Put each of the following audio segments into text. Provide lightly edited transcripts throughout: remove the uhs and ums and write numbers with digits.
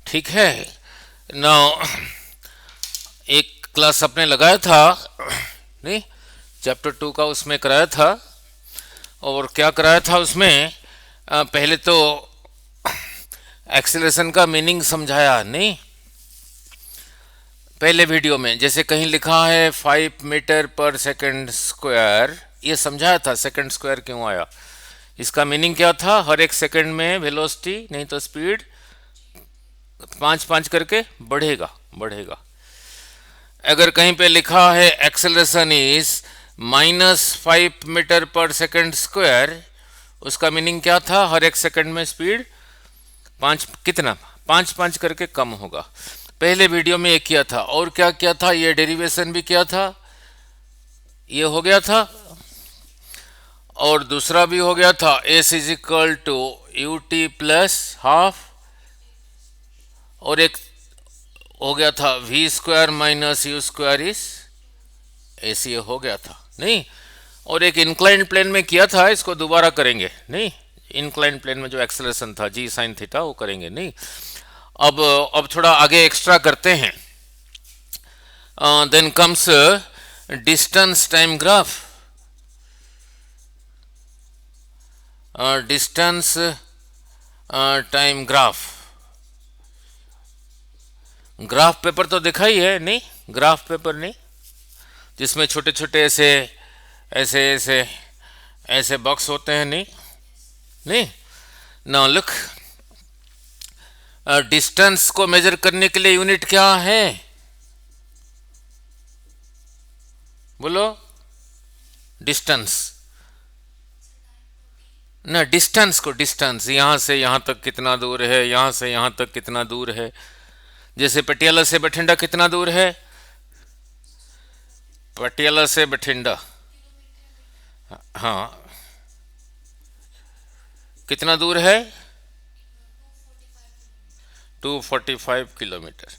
ठीक है ना। एक क्लास अपने लगाया था नहीं, चैप्टर 2 का उसमें कराया था। और क्या कराया था उसमें, पहले तो एक्सेलरेशन का मीनिंग समझाया नहीं। पहले वीडियो में जैसे कहीं लिखा है 5 मीटर पर सेकंड स्क्वायर, ये समझाया था सेकंड स्क्वायर क्यों आया। इसका मीनिंग क्या था, हर एक सेकंड में वेलोसिटी नहीं तो स्पीड 5-5 करके बढ़ेगा बढ़ेगा। अगर कहीं पे लिखा है एक्सेलरेशन इज -5 मीटर पर सेकंड स्क्वायर, उसका मीनिंग क्या था, हर एक सेकंड में स्पीड 5 कितना 5-5 करके कम होगा। पहले वीडियो में ये किया था। और क्या किया था, ये डेरिवेशन भी किया था, ये हो गया था। और दूसरा भी हो गया था, s is equal to u t plus half. और एक हो गया था v square minus u square is ऐसे ये हो गया था नहीं। और एक इंक्लाइंड प्लेन में किया था, इसको दोबारा करेंगे नहीं। इंक्लाइंड प्लेन में जो एक्सेलरेशन था जी साइन थीटा वो करेंगे नहीं। अब थोड़ा आगे एक्स्ट्रा करते हैं। Then comes distance time graph. Distance time graph, graph paper तो देखा ही है नहीं, ग्राफ पेपर नहीं, जिसमें छोटे छोटे ऐसे ऐसे ऐसे ऐसे बॉक्स होते हैं नहीं। नहीं नाउ लुक, डिस्टेंस को मेजर करने के लिए यूनिट क्या है, बोलो। डिस्टेंस ना, डिस्टेंस को, डिस्टेंस यहां से यहां तक कितना दूर है, यहां से यहां तक कितना दूर है। जैसे पटियाला से बठिंडा कितना दूर है, पटियाला से बठिंडा, हाँ कितना दूर है, 245 किलोमीटर।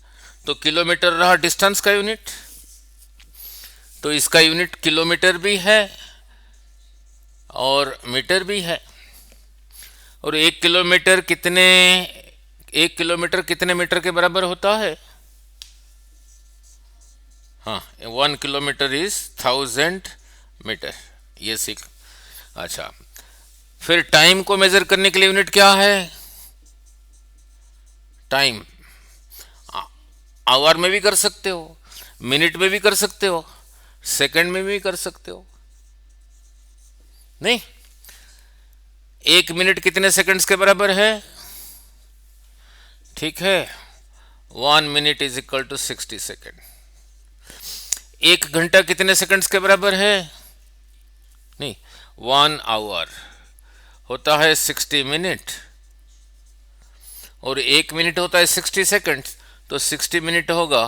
तो किलोमीटर रहा डिस्टेंस का यूनिट, तो इसका यूनिट किलोमीटर भी है और मीटर भी है। और 1 किलोमीटर कितने मीटर के बराबर होता है, हाँ 1 किलोमीटर इज 1000 मीटर, ये सीख। अच्छा, फिर टाइम को मेजर करने के लिए यूनिट क्या है, टाइम आवर में भी कर सकते हो, मिनट में भी कर सकते हो, सेकंड में भी कर सकते हो नहीं। 1 मिनट कितने सेकंड्स के बराबर है, ठीक है, 1 minute is equal to 60 second. 1 घंटा कितने सेकंड्स के बराबर है, नहीं 1 आवर होता है 60 मिनट, और 1 मिनट होता है 60 सेकेंड्स। तो 60 मिनट होगा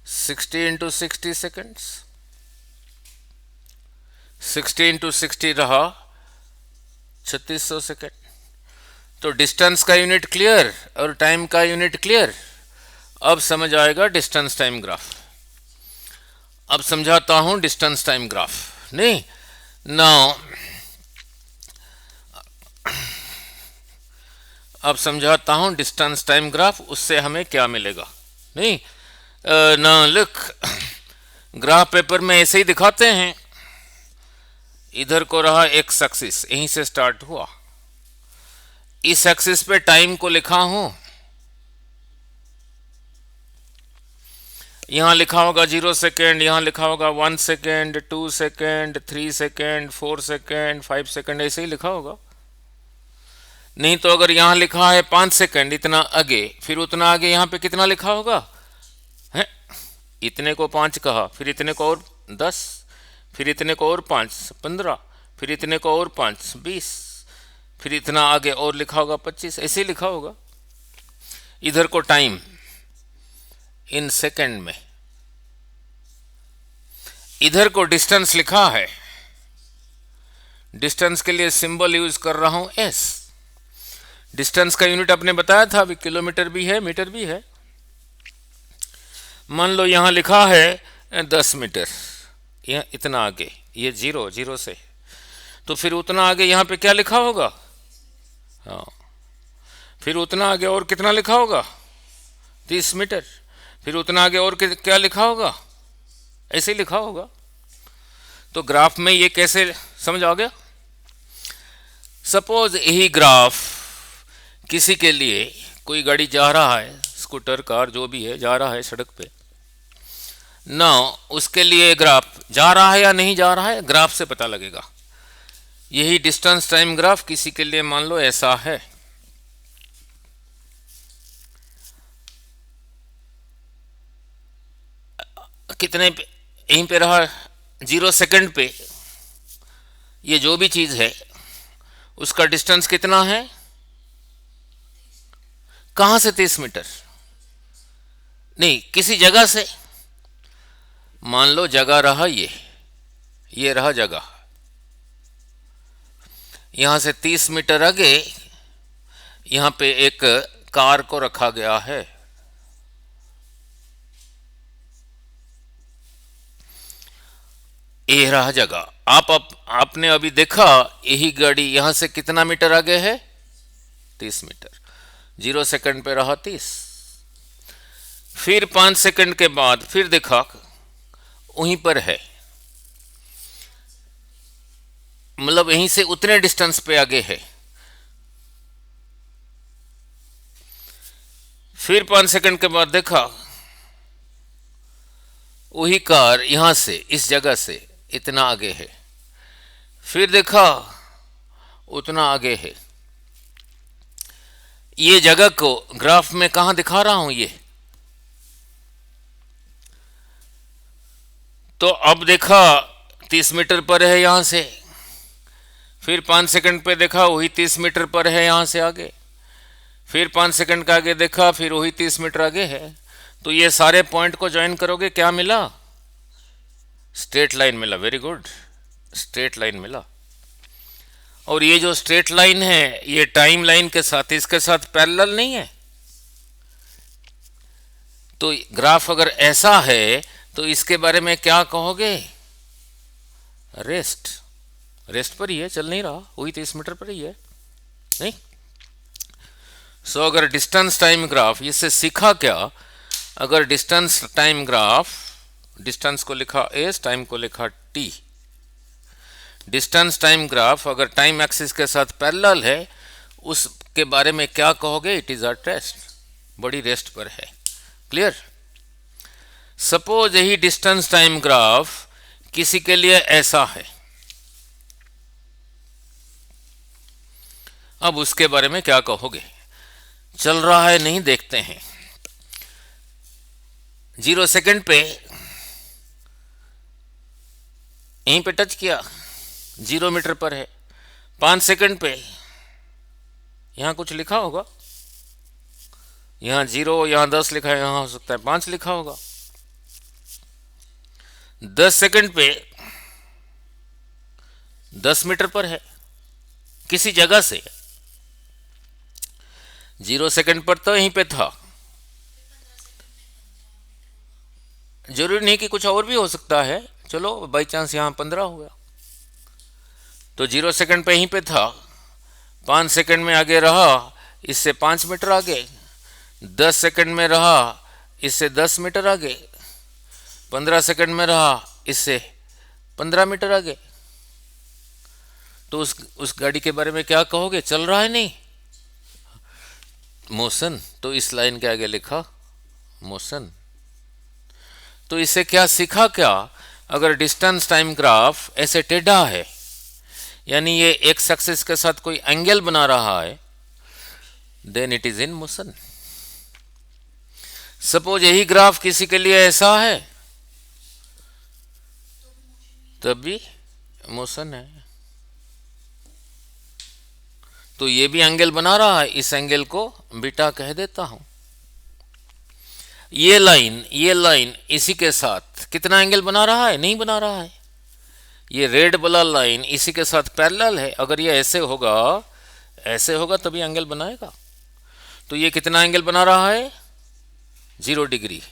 60 × 60 सेकेंड्स, 60 × 60 रहा 3600 सेकेंड। तो डिस्टेंस का यूनिट क्लियर और टाइम का यूनिट क्लियर। अब समझ आएगा डिस्टेंस टाइम ग्राफ। अब समझाता हूं डिस्टेंस टाइम ग्राफ नहीं। नाउ अब समझाता हूं डिस्टेंस टाइम ग्राफ, उससे हमें क्या मिलेगा नहीं। ना लुक, ग्राफ पेपर में ऐसे ही दिखाते हैं। इधर को रहा एक्स एक्सिस, यहीं से स्टार्ट हुआ, इस एक्सिस पे टाइम को लिखा हूं, यहां लिखा होगा 0 सेकेंड, यहां लिखा होगा 1 second, 2 second, 3 second, 4 second, 5 second, ऐसे ही लिखा होगा। नहीं तो अगर यहां लिखा है 5 सेकेंड इतना आगे, फिर उतना आगे यहां पे कितना लिखा होगा है, इतने को 5 कहा, फिर इतने को और 10, फिर इतने को और 5 15, फिर इतने को और 5 20, फिर इतना आगे और लिखा होगा 25, ऐसे ही लिखा होगा। इधर को टाइम इन सेकेंड में, इधर को डिस्टेंस लिखा है, डिस्टेंस के लिए सिंबल यूज कर रहा हूं एस। डिस्टेंस का यूनिट आपने बताया था, अभी किलोमीटर भी है मीटर भी है। मान लो यहां लिखा है 10 मीटर, यह इतना आगे, ये 0 से, तो फिर उतना आगे यहां पे क्या लिखा होगा, हाँ फिर उतना आगे और कितना लिखा होगा 30 मीटर। फिर उतना आगे और क्या लिखा होगा, ऐसे ही लिखा होगा। तो ग्राफ में ये कैसे समझ आ गया। सपोज यही ग्राफ किसी के लिए, कोई गाड़ी जा रहा है, स्कूटर कार जो भी है, जा रहा है सड़क पे ना, उसके लिए ग्राफ जा रहा है या नहीं जा रहा है ग्राफ से पता लगेगा। यही डिस्टेंस टाइम ग्राफ किसी के लिए मान लो ऐसा है। कितने पे, यहीं पे रहा 0 सेकंड पे, ये जो भी चीज है उसका डिस्टेंस कितना है, कहां से 30 मीटर, नहीं किसी जगह से। मान लो जगह रहा ये रहा जगह, यहां से 30 मीटर आगे यहां पे एक कार को रखा गया है। ये रहा जगह। आपने अभी देखा यही गाड़ी यहां से कितना मीटर आगे है, 30 मीटर। 0 सेकंड पे रहा 30। फिर 5 सेकंड के बाद फिर देखा वहीं पर है, मतलब यहीं से उतने डिस्टेंस पे आगे है। फिर 5 सेकंड के बाद देखा वही कार यहां से इस जगह से इतना आगे है। फिर देखा उतना आगे है। ये जगह को ग्राफ में कहां दिखा रहा हूं, ये तो अब देखा 30 मीटर पर है यहां से। फिर 5 सेकंड पे देखा वही 30 मीटर पर है यहां से आगे। फिर 5 सेकंड का आगे देखा फिर वही 30 मीटर आगे है। तो ये सारे पॉइंट को ज्वाइन करोगे क्या मिला, स्ट्रेट लाइन मिला। वेरी गुड, स्ट्रेट लाइन मिला। और ये जो स्ट्रेट लाइन है ये टाइम लाइन के साथ, इसके साथ पैरेलल नहीं है। तो ग्राफ अगर ऐसा है तो इसके बारे में क्या कहोगे, रेस्ट पर ही है, चल नहीं रहा, वही 30 मीटर पर ही है, नहीं। सो अगर डिस्टेंस टाइम ग्राफ, इससे सीखा क्या, अगर डिस्टेंस टाइम ग्राफ, डिस्टेंस को लिखा एस, टाइम को लिखा टी, डिस्टेंस टाइम ग्राफ अगर टाइम एक्सिस के साथ पैरेलल है उसके बारे में क्या कहोगे, इट इज एट रेस्ट, बड़ी रेस्ट पर है। क्लियर। सपोज यही डिस्टेंस टाइम ग्राफ किसी के लिए ऐसा है, अब उसके बारे में क्या कहोगे, चल रहा है नहीं, देखते हैं। 0 सेकंड पे यहीं पे टच किया, 0 मीटर पर है। 5 सेकंड पे यहां कुछ लिखा होगा, यहां 0, यहां 10 लिखा है, यहां हो सकता है 5 लिखा होगा। 10 सेकंड पे 10 मीटर पर है किसी जगह से। 0 सेकंड पर तो यहीं पे था, जरूरी नहीं कि कुछ और भी हो सकता है, चलो बाई चांस यहां 15 हुआ। तो 0 सेकंड पे यहीं पे था, 5 सेकंड में आगे रहा इससे 5 मीटर आगे, 10 सेकंड में रहा इससे 10 मीटर आगे, 15 सेकंड में रहा इससे 15 मीटर आगे। तो उस गाड़ी के बारे में क्या कहोगे, चल रहा है नहीं, मोशन। तो इस लाइन के आगे लिखा मोशन। तो इससे क्या सीखा, क्या, अगर डिस्टेंस टाइम ग्राफ ऐसे टेढ़ा है, यानी ये एक्स एक्सिस के साथ कोई एंगल बना रहा है, then it is in motion. Suppose यही ग्राफ किसी के लिए ऐसा है, तब भी मोशन है। तो ये भी एंगल बना रहा है, इस एंगल को बीटा कह देता हूं। ये लाइन इसी के साथ कितना एंगल बना रहा है, नहीं बना रहा है। ये रेड वाला लाइन इसी के साथ पैरेलल है, अगर ये ऐसे होगा तभी एंगल बनाएगा। तो ये कितना एंगल बना रहा है, 0 डिग्री।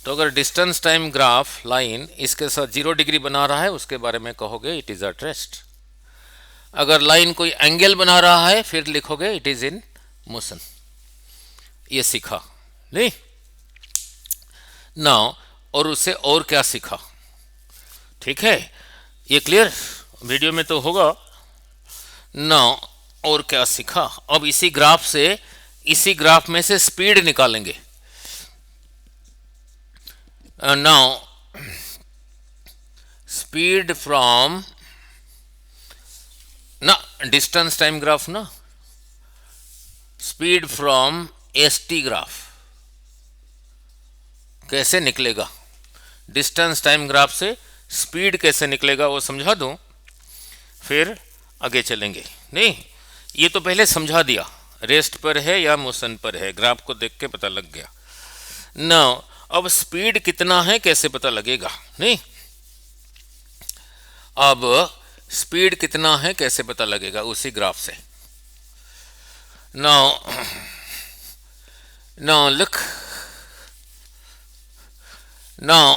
तो अगर डिस्टेंस टाइम ग्राफ लाइन इसके साथ 0 डिग्री बना रहा है, उसके बारे में कहोगे इट इज एट रेस्ट। अगर लाइन कोई एंगल बना रहा है फिर लिखोगे इट इज इन मोशन। ये सीखा नहीं ना, और उससे और क्या सीखा, ठीक है, ये क्लियर वीडियो में तो होगा ना। और क्या सीखा, अब इसी ग्राफ में से स्पीड निकालेंगे। नाउ स्पीड फ्रॉम ना डिस्टेंस टाइम ग्राफ ना, स्पीड फ्रॉम एसटी ग्राफ कैसे निकलेगा, डिस्टेंस टाइम ग्राफ से स्पीड कैसे निकलेगा वो समझा दूं, फिर आगे चलेंगे। नहीं, ये तो पहले समझा दिया, रेस्ट पर है या मोशन पर है, ग्राफ को देख के पता लग गया ना। अब स्पीड कितना है कैसे पता लगेगा, नहीं, अब स्पीड कितना है कैसे पता लगेगा उसी ग्राफ से। नाउ लुक, नाउ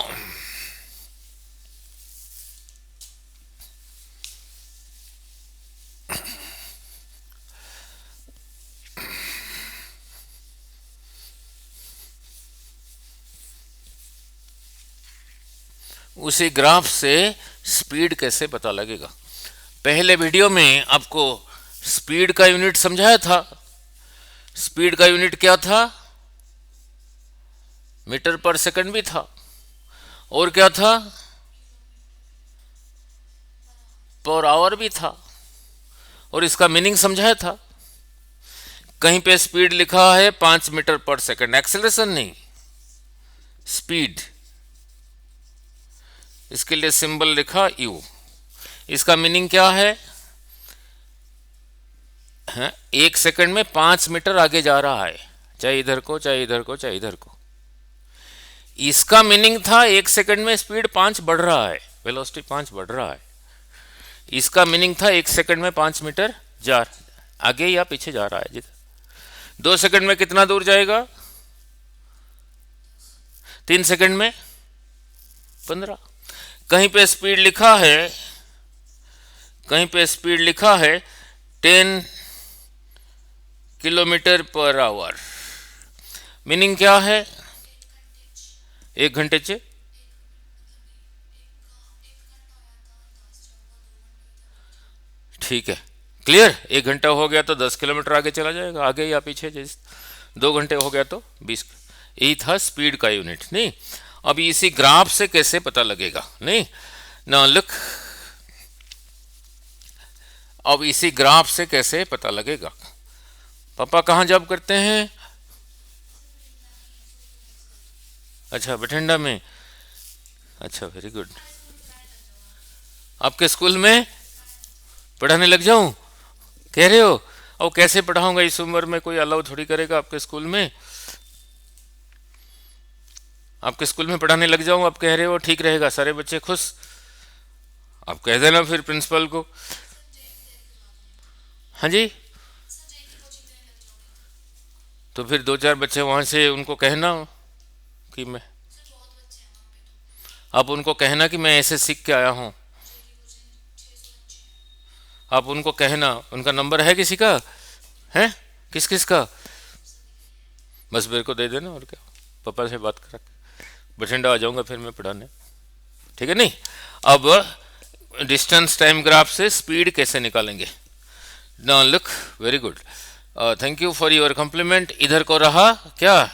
उसी ग्राफ से स्पीड कैसे पता लगेगा। पहले वीडियो में आपको स्पीड का यूनिट समझाया था। स्पीड का यूनिट क्या था, मीटर पर सेकंड भी था, और क्या था, पर आवर भी था, और इसका मीनिंग समझाया था। कहीं पे स्पीड लिखा है 5 मीटर पर सेकंड, एक्सेलरेशन नहीं, स्पीड, इसके लिए सिंबल लिखा यू। इसका मीनिंग क्या है, 1 सेकंड में 5 मीटर आगे जा रहा है, चाहे इधर को चाहे इधर को चाहे इधर को। इसका मीनिंग था 1 सेकंड में स्पीड 5 बढ़ रहा है, वेलोसिटी 5 बढ़ रहा है। इसका मीनिंग था 1 सेकंड में 5 मीटर आगे या पीछे जा रहा है। जिधर 2 सेकंड में कितना दूर जाएगा, 3 सेकंड में 15। कहीं पे स्पीड लिखा है, कहीं पे स्पीड लिखा है 10 किलोमीटर पर आवर, मीनिंग क्या है, 1 घंटे च ठीक है, क्लियर। 1 घंटा हो गया तो 10 किलोमीटर आगे चला जाएगा, आगे या पीछे, जैसे 2 घंटे हो गया तो 20। यही था स्पीड का यूनिट। नहीं, अब इसी ग्राफ से कैसे पता लगेगा, नहीं ना लुक, अब इसी ग्राफ से कैसे पता लगेगा। पापा कहाँ जॉब करते हैं, अच्छा बठिंडा में, अच्छा वेरी गुड। आपके स्कूल में पढ़ाने लग जाऊं कह रहे हो, और कैसे पढ़ाऊंगा, इस उम्र में कोई अलाउ थोड़ी करेगा आपके स्कूल में। आपके स्कूल में पढ़ाने लग जाऊं, आप कह रहे हो, ठीक रहेगा, सारे बच्चे खुश। आप कह देना फिर प्रिंसिपल को, हाँ जी, तो फिर 2-4 बच्चे वहां से उनको कहना कि मैं, आप उनको कहना कि मैं ऐसे सीख के आया हूं, आप उनको कहना, उनका नंबर है किसी का, है किस किस का, बस मेरे को दे देना, और क्या, पापा से बात करा बठिंडा आ जाऊंगा फिर मैं पढ़ाने, ठीक है। नहीं, अब डिस्टेंस टाइम ग्राफ से स्पीड कैसे निकालेंगे। Now look, very good, thank you for your compliment. इधर को रहा क्या,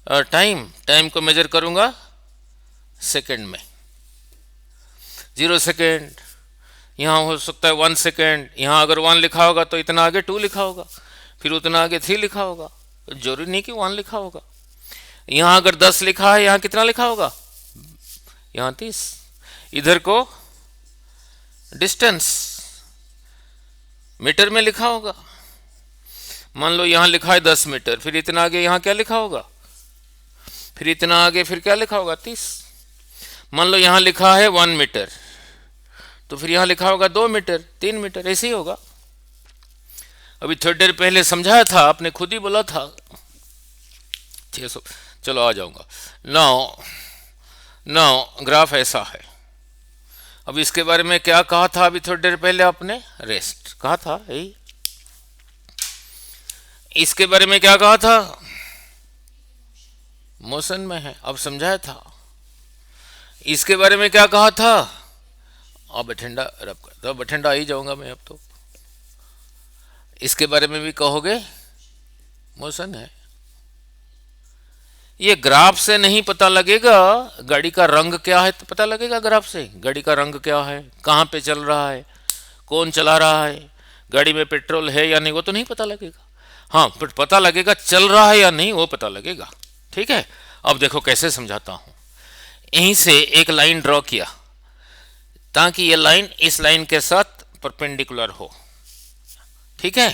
टाइम को मेजर करूंगा सेकंड में, 0 सेकंड, यहाँ हो सकता है 1 सेकंड, यहाँ अगर 1 लिखा होगा तो इतना आगे 2 लिखा होगा, फिर उतना आगे 3 लिखा होगा, जरूरी नहीं कि 1 लिखा होगा। यहाँ अगर 10 लिखा है, यहाँ कितना लिखा होगा, यहाँ 30। इधर को डिस्टेंस मीटर में लिखा होगा, मान लो यहाँ लिखा है 10 मीटर, फिर इतना आगे यहाँ क्या लिखा होगा, फिर इतना आगे फिर क्या लिखा होगा, 30। मान लो यहाँ लिखा है 1 मीटर, तो फिर यहाँ लिखा होगा 2 मीटर, 3 मीटर, ऐसे ही होगा। अभी थोड़ी देर पहले समझाया था, आपने खुद ही बोला था 600। चलो आ जाऊंगा। नाउ ग्राफ ऐसा है। अब इसके बारे में क्या कहा था अभी थोड़ी देर पहले आपने, रेस्ट कहा था, यही। इसके बारे में क्या कहा था, मोशन में है। अब समझाया था। इसके बारे में क्या कहा था? अब बठिंडा रब कर तो बठिंडा आ ही जाऊंगा मैं अब तो। इसके बारे में भी कहोगे मोशन है। ये ग्राफ से नहीं पता लगेगा। गाड़ी का रंग क्या है तो पता लगेगा ग्राफ से। गाड़ी का रंग क्या है, कहाँ पे चल रहा है, कौन चला रहा है, गाड़ी में पेट्रोल है या नहीं, वो तो नहीं पता लगेगा। हाँ, पर पता लगेगा चल रहा है या नहीं, वो पता लगेगा। ठीक है। अब देखो कैसे समझाता हूं। यहीं से एक लाइन ड्रॉ किया ताकि ये लाइन इस लाइन के साथ परपेंडिकुलर हो। ठीक है।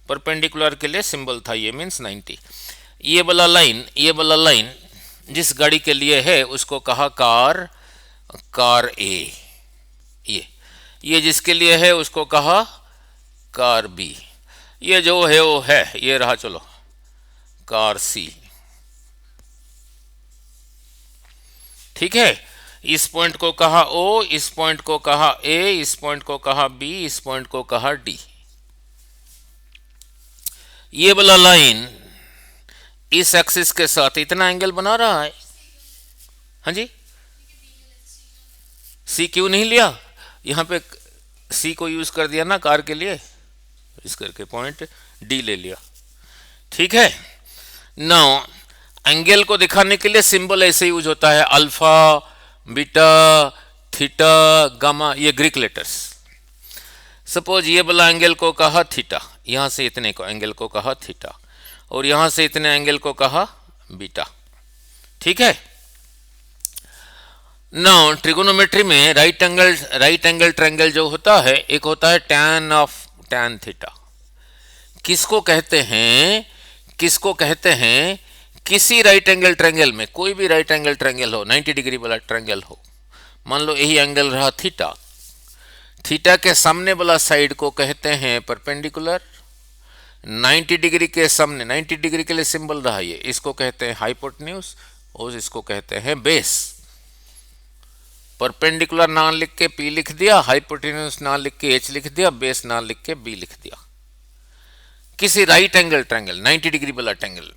परपेंडिकुलर के लिए सिंबल था ये, मीन्स 90। ये वाला लाइन जिस गाड़ी के लिए है उसको कहा कार ए। ये जिसके लिए है उसको कहा कार बी। ये जो है वो है, ये रहा चलो कार सी। ठीक है। इस पॉइंट को कहा ओ, इस पॉइंट को कहा ए, इस पॉइंट को कहा बी, इस पॉइंट को कहा डी। ये वाला लाइन इस एक्सिस के साथ इतना एंगल बना रहा है। हाँ जी, सी क्यों नहीं लिया? यहां पे सी को यूज कर दिया ना कार के लिए, इस करके पॉइंट डी ले लिया। ठीक है। नाउ एंगल को दिखाने के लिए सिंबल ऐसे यूज होता है, अल्फा, बीटा, थीटा, गामा, ये ग्रीक लेटर्स। सपोज ये वाला एंगल को कहा थीटा, यहां से इतने को एंगल को कहा थीटा, और यहां से इतने एंगल को कहा बीटा। ठीक है। नाउ ट्रिगोनोमेट्री में राइट एंगल ट्रायंगल जो होता है, एक होता है टैन थीटा। किसको कहते हैं? किसी राइट एंगल ट्रायंगल में, कोई भी राइट एंगल ट्रायंगल हो, 90 डिग्री वाला ट्रायंगल हो, मान लो यही एंगल रहा थीटा के सामने वाला साइड को कहते हैं परपेंडिकुलर। 90 डिग्री के सामने, 90 डिग्री के लिए सिंबल रहा ये, इसको कहते हैं हाइपोटेन्यूज और इसको कहते हैं बेस। परपेंडिकुलर ना लिख के पी लिख दिया, हाइपोटेन्यूज ना लिख के एच लिख दिया, बेस ना लिख के बी लिख दिया। किसी राइट एंगल ट्रायंगल, 90 डिग्री वाला ट्रायंगल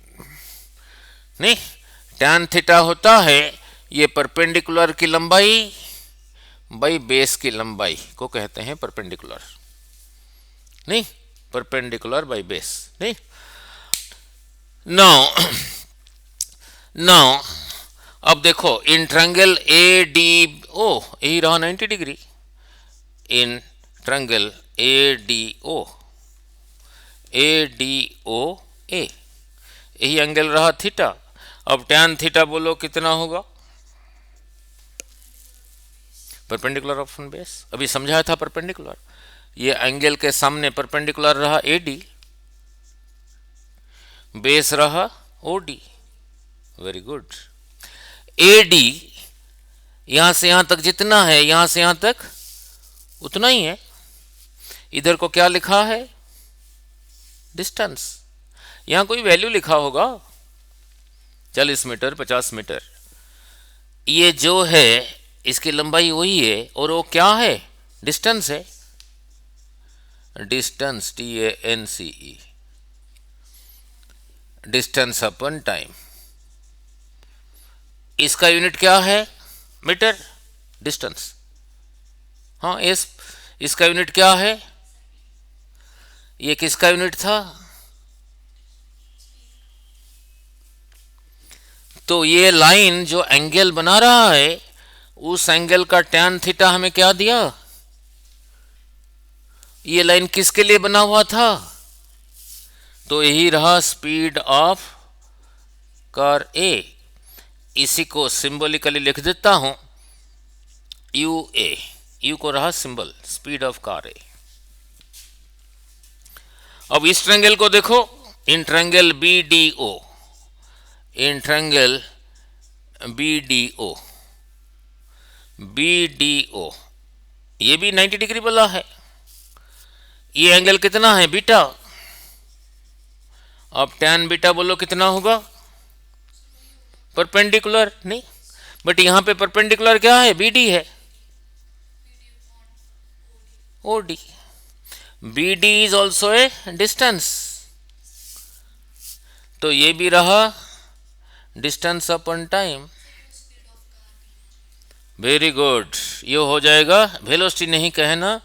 नहीं, टैन थीटा होता है ये परपेंडिकुलर की लंबाई बाई बेस की लंबाई को कहते हैं परपेंडिकुलर। नहीं, परपेंडिकुलर बाई बेस नहीं। नाउ अब देखो, इन ट्रायंगल ए डी ओ, यही रहा 90 degree. In triangle A D O A, यही एंगल रहा थीटा। अब टैन थीटा बोलो कितना होगा? Perpendicular option base. अभी समझाया था परपेंडिकुलर। ये एंगल के सामने परपेंडिकुलर रहा एडी, बेस रहा ओडी। Very good. एडी यहां से यहां तक जितना है, यहां से यहां तक उतना ही है। इधर को क्या लिखा है? डिस्टेंस। यहां कोई वैल्यू लिखा होगा, 40 मीटर, 50 मीटर। ये जो है इसकी लंबाई वही है, और वो क्या है? डिस्टेंस है। Distance, TANCE, distance upon time. इसका यूनिट क्या है? Metre, distance. हाँ, इसका यूनिट क्या है? ये किसका यूनिट था? तो ये लाइन जो एंगल बना रहा है, उस एंगल का टैन थीटा हमें क्या दिया? ये लाइन किसके लिए बना हुआ था? तो यही रहा स्पीड ऑफ कार ए। इसी को सिंबॉलिकली लिख देता हूं, यू को रहा सिंबल, स्पीड ऑफ कार ए। अब इस ट्रायंगल को देखो, in triangle BDO, in triangle BDO, ये भी 90 डिग्री वाला है। ये एंगल कितना है? बीटा। अब टैन बीटा बोलो कितना होगा? परपेंडिकुलर नहीं, बट यहां पे परपेंडिकुलर क्या है? BD है, OD। BD is also a distance, तो ये भी रहा distance upon time. Very good, ये हो जाएगा वेलोसिटी नहीं कहना,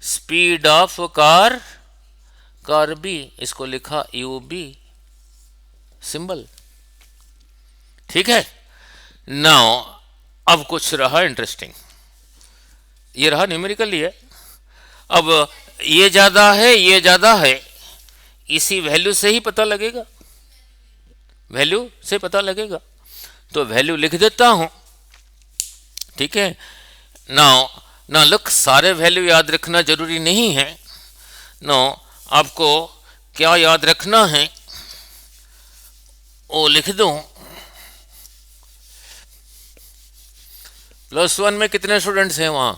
speed of car, car B, इसको लिखा यू बी सिंबल। ठीक है। नाउ अब कुछ रहा इंटरेस्टिंग, ये रहा न्यूमेरिकल है। अब ये ज्यादा है, ये ज्यादा है, इसी वैल्यू से ही पता लगेगा, वैल्यू से पता लगेगा। तो वैल्यू लिख देता हूं, ठीक है। नाउ ना लुक, सारे वैल्यू याद रखना जरूरी नहीं है। नो, आपको क्या याद रखना है वो लिख दो। +1 में कितने स्टूडेंट्स हैं वहां?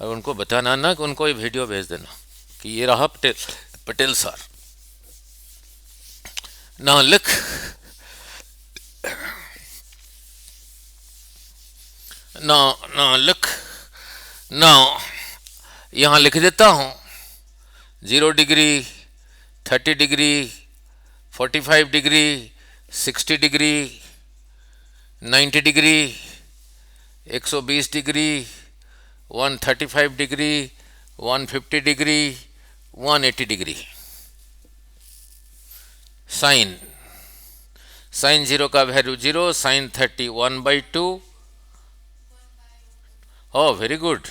और उनको बताना ना कि उनको ये वीडियो भेज देना कि ये रहा पटेल सर। ना लिख, ना लिख, ना यहां लिख देता हूं 0 degree, 30 degree, 45 degree, 60 degree, 90 degree, 120 degree, 135 degree, 150 degree, 180 degree. Sine, sine 0 का value 0, sine 30 1/2। Oh very good,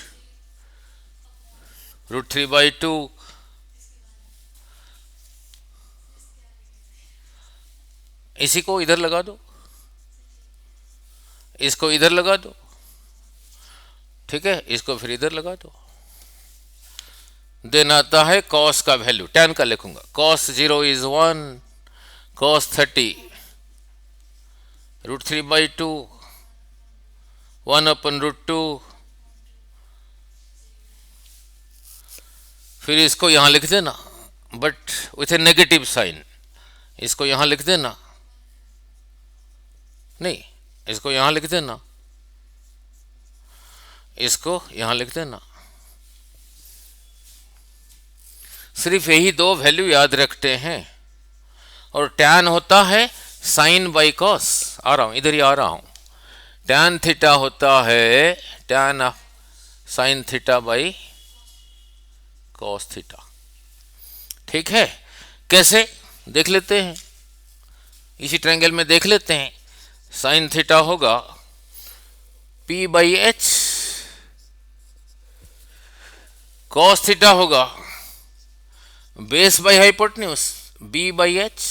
√3/2। इसी को इधर लगा दो, इसको इधर लगा दो, ठीक है, इसको फिर इधर लगा दो। देन आता है कॉस का वैल्यू, tan का लिखूंगा, cos 0 इज 1, cos 30 √3/2, 1/√2। फिर इसको यहां लिख देना, but with a negative sign. इसको यहां लिख देना, नहीं, इसको यहां लिख देना, इसको यहां लिख देना। सिर्फ यही दो वैल्यू याद रखते हैं। और tan होता है साइन बाई कॉस, आ रहा हूं, इधर ही आ रहा हूं। tan थीटा होता है tan sign theta by cos theta. ठीक है, कैसे देख लेते हैं, इसी ट्रायंगल में देख लेते हैं। साइन थीटा होगा P/H, कॉस थीटा होगा बेस बाई हाइपोटेन्यूज B/H,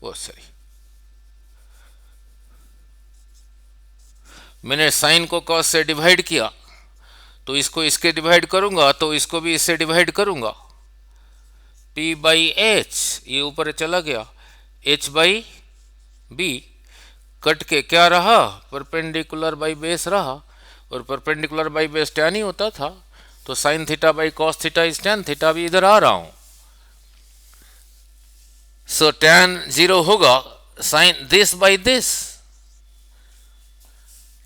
वो सॉरी, मैंने साइन को कॉस से डिवाइड किया, तो इसको इसके डिवाइड करूंगा, तो इसको भी इससे डिवाइड करूंगा। P/H, ये ऊपर चला गया, H/B, कट के क्या रहा, परपेंडिकुलर बाई बेस रहा, और परपेंडिकुलर बाई बेस tan ही होता था। तो sine theta by cos theta is tan theta, भी इधर आ रहा हूं। सो tan 0 होगा sine this by this,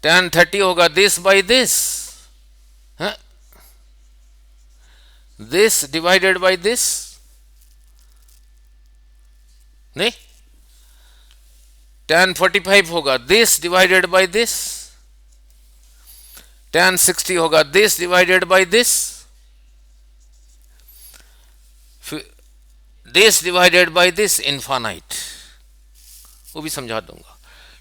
tan 30 होगा this by this, this divided by this, नहीं, tan 45 होगा this divided by this, tan 60 होगा this divided by this, this divided by this infinite, वो भी समझा दूंगा।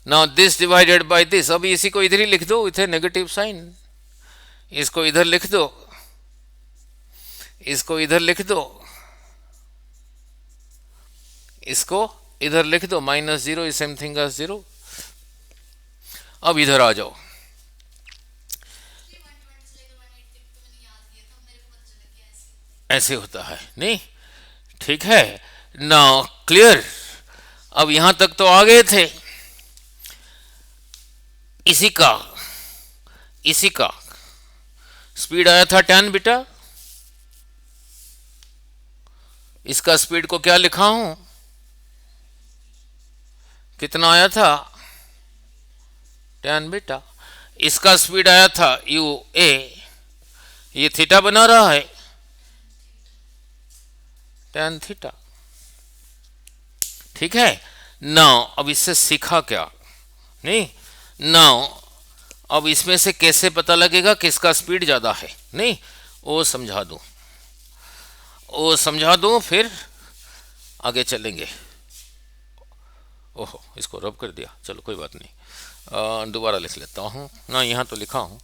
Now this divided by this, अभी इसी को इधर ही लिख दो विथ ए नेगेटिव साइन, इसको इधर लिख दो, इसको इधर लिख दो, इसको इधर लिख दो, -0 इज सेम थिंग एज 0। अब इधर आ जाओ, ऐसे होता है, नहीं, ठीक है। नाउ क्लियर, अब यहां तक तो आ गए थे। इसी का स्पीड आया था tan बीटा, इसका स्पीड को क्या लिखा हूं, कितना आया था tan बीटा, इसका स्पीड आया था UA, ये थीटा बना रहा है, tan थीटा। ठीक है। नाउ अब इससे सीखा क्या? नहीं, नाउ अब इसमें से कैसे पता लगेगा किसका स्पीड ज्यादा है? नहीं, वो समझा दूं फिर आगे चलेंगे। ओहो, इसको रब कर दिया, चलो कोई बात नहीं, दोबारा लिख लेता हूँ ना, यहाँ तो लिखा हूँ।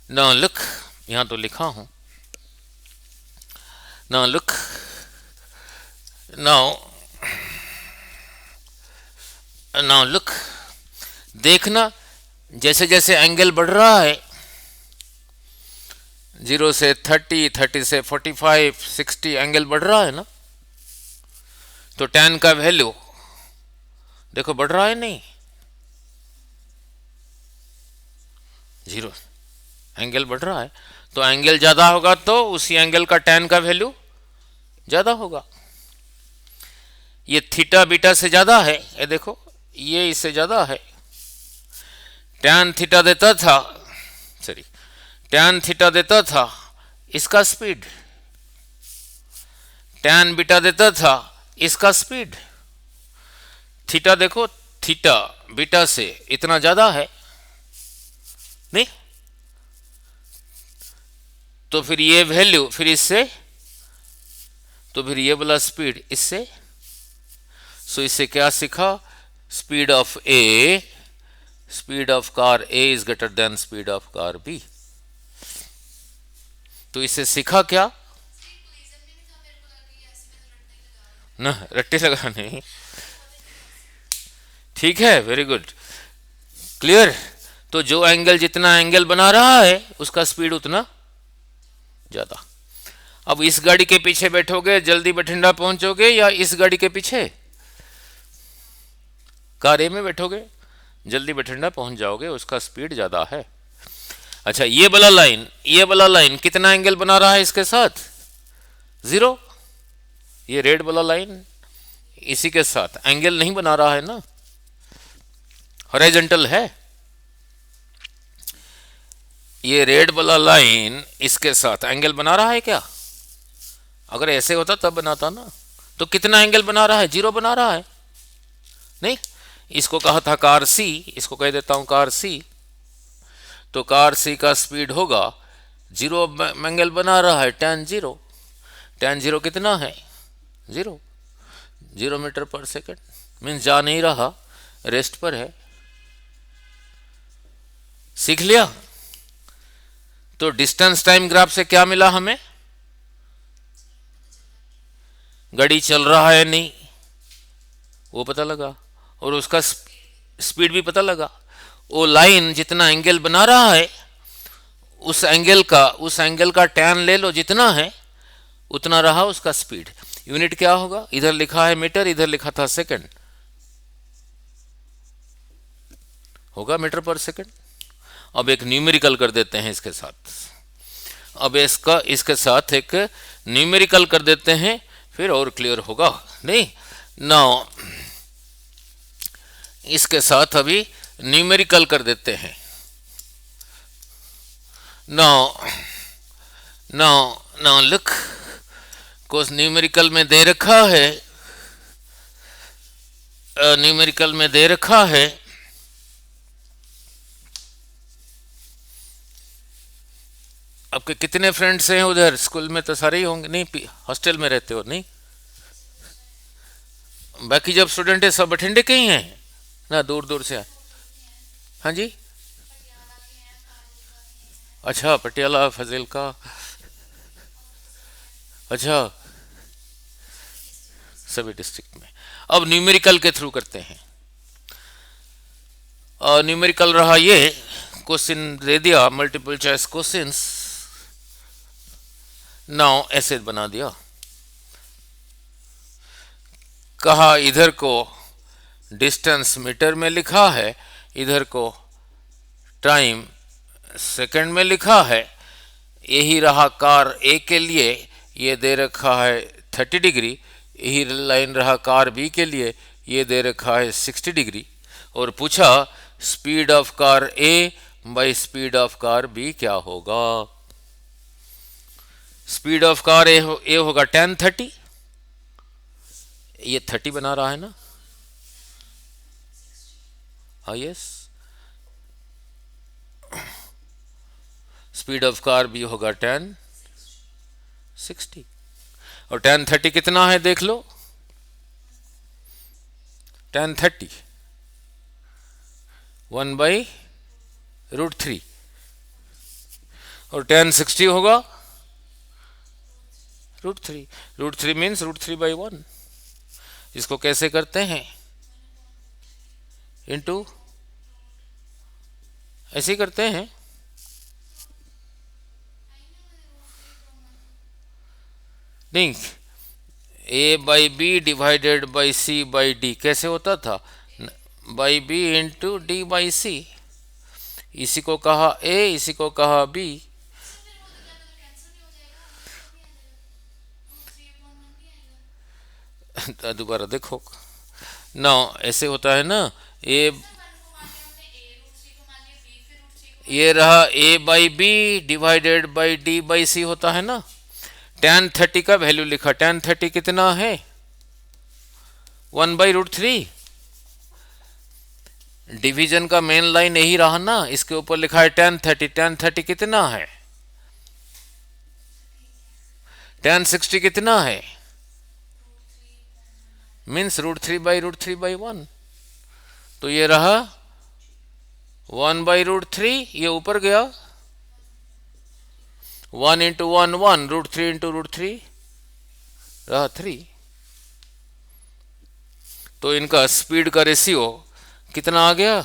ना लुक, यहाँ तो लिखा हूँ। ना लुक, नाउ लुक, देखना जैसे जैसे एंगल बढ़ रहा है, 0 से 30, 30 से 45, 60 एंगल बढ़ रहा है ना, तो tan का वैल्यू देखो बढ़ रहा है नहीं, 0 एंगल बढ़ रहा है, तो एंगल ज्यादा होगा तो उसी एंगल का tan का वैल्यू ज्यादा होगा। ये थीटा बीटा से ज्यादा है, ये देखो ये इससे ज्यादा है। tan थीटा देता था, सॉरी tan थीटा देता था इसका स्पीड, tan बीटा देता था इसका स्पीड। थीटा देखो, थीटा बीटा से इतना ज्यादा है नहीं, तो फिर ये वैल्यू फिर इससे, तो फिर ये वाला स्पीड इससे। सो इससे क्या सीखा? Speed of A, speed of car A is greater than speed of car B. तो इससे सीखा क्या ना, रट्टे लगा नहीं। ठीक है, वेरी गुड, क्लियर। तो जो एंगल जितना एंगल बना रहा है उसका स्पीड उतना ज्यादा। अब इस गाड़ी के पीछे बैठोगे जल्दी बठिंडा पहुंचोगे, या इस गाड़ी के पीछे कार ए में बैठोगे जल्दी बठिंडा पहुंच जाओगे, उसका स्पीड ज्यादा है। अच्छा, ये वाला लाइन कितना एंगल बना रहा है इसके साथ? 0। ये रेड वाला लाइन इसी के साथ एंगल नहीं बना रहा है ना, हॉरिजॉन्टल है। ये रेड वाला लाइन इसके साथ एंगल बना रहा है क्या? अगर ऐसे होता तब बनाता ना। तो कितना एंगल बना रहा है? 0 बना रहा है नहीं। इसको कहा था कार सी, इसको कह देता हूं कार सी। तो कार सी का स्पीड होगा 0 एंगल बना रहा है, tan 0। tan 0 कितना है? 0 मीटर पर सेकंड, मीन्स जा नहीं रहा, रेस्ट पर है। सीख लिया। तो डिस्टेंस टाइम ग्राफ से क्या मिला हमें? गाड़ी चल रहा है नहीं वो पता लगा, और उसका स्पीड भी पता लगा। वो लाइन जितना एंगल बना रहा है उस एंगल का tan ले लो, जितना है उतना रहा उसका स्पीड। यूनिट क्या होगा? इधर लिखा है मीटर, इधर लिखा था सेकंड, होगा मीटर पर सेकंड। अब एक न्यूमेरिकल कर देते हैं इसके साथ, अब इसके साथ एक न्यूमेरिकल कर देते हैं, फिर और क्लियर होगा नहीं। नाउ इसके साथ अभी न्यूमेरिकल कर देते हैं। नाउ लुक, कुछ न्यूमेरिकल में दे रखा है, आपके कितने फ्रेंड्स हैं उधर? स्कूल में तो सारे ही होंगे, नहीं हॉस्टल में रहते हो नहीं? बाकी जब स्टूडेंट है सब बठिंडे के ही हैं ना, दूर दूर से? हाँ जी, अच्छा, पटियाला, फजील का, अच्छा, सभी डिस्ट्रिक्ट में। अब न्यूमेरिकल के थ्रू करते हैं। न्यूमेरिकल रहा ये, क्वेश्चन दे दिया, मल्टीपल चॉइस क्वेश्चंस। नाउ ऐसे बना दिया, कहा इधर को डिस्टेंस मीटर में लिखा है, इधर को टाइम सेकंड में लिखा है। यही रहा कार ए के लिए, ये दे रखा है 30 डिग्री। यही लाइन रहा कार बी के लिए, ये दे रखा है 60 डिग्री। और पूछा speed of car A by speed of car B क्या होगा? स्पीड ऑफ कार ए होगा 1030, ये 30 बना रहा है ना, हाँ yes. Speed of car B होगा 1060, और 1030 कितना है देख लो, 1030 1/√3, और 1060 होगा √3। √3 मीन्स √3/1। इसको कैसे करते हैं? इंटू, ऐसे ही करते हैं। नहीं, A by B divided by C by D कैसे होता था? By B into D by C. इसी को कहा ए, इसी को कहा बी। दोबारा देखो ना, ऐसे होता है ना, ये रहा A by B divided by D by C होता है ना। 1030 का वैल्यू लिखा, 1030 कितना है? 1/√3। डिवीजन का मेन लाइन यही रहा ना, इसके ऊपर लिखा है 1030। 1030 कितना है? 1060 कितना है? मीन्स √3/√3/1। तो ये रहा 1/√3, ये ऊपर गया 1 इंटू 1 1, √3 इंटू √3 रहा 3। तो इनका स्पीड का रेशियो कितना आ गया?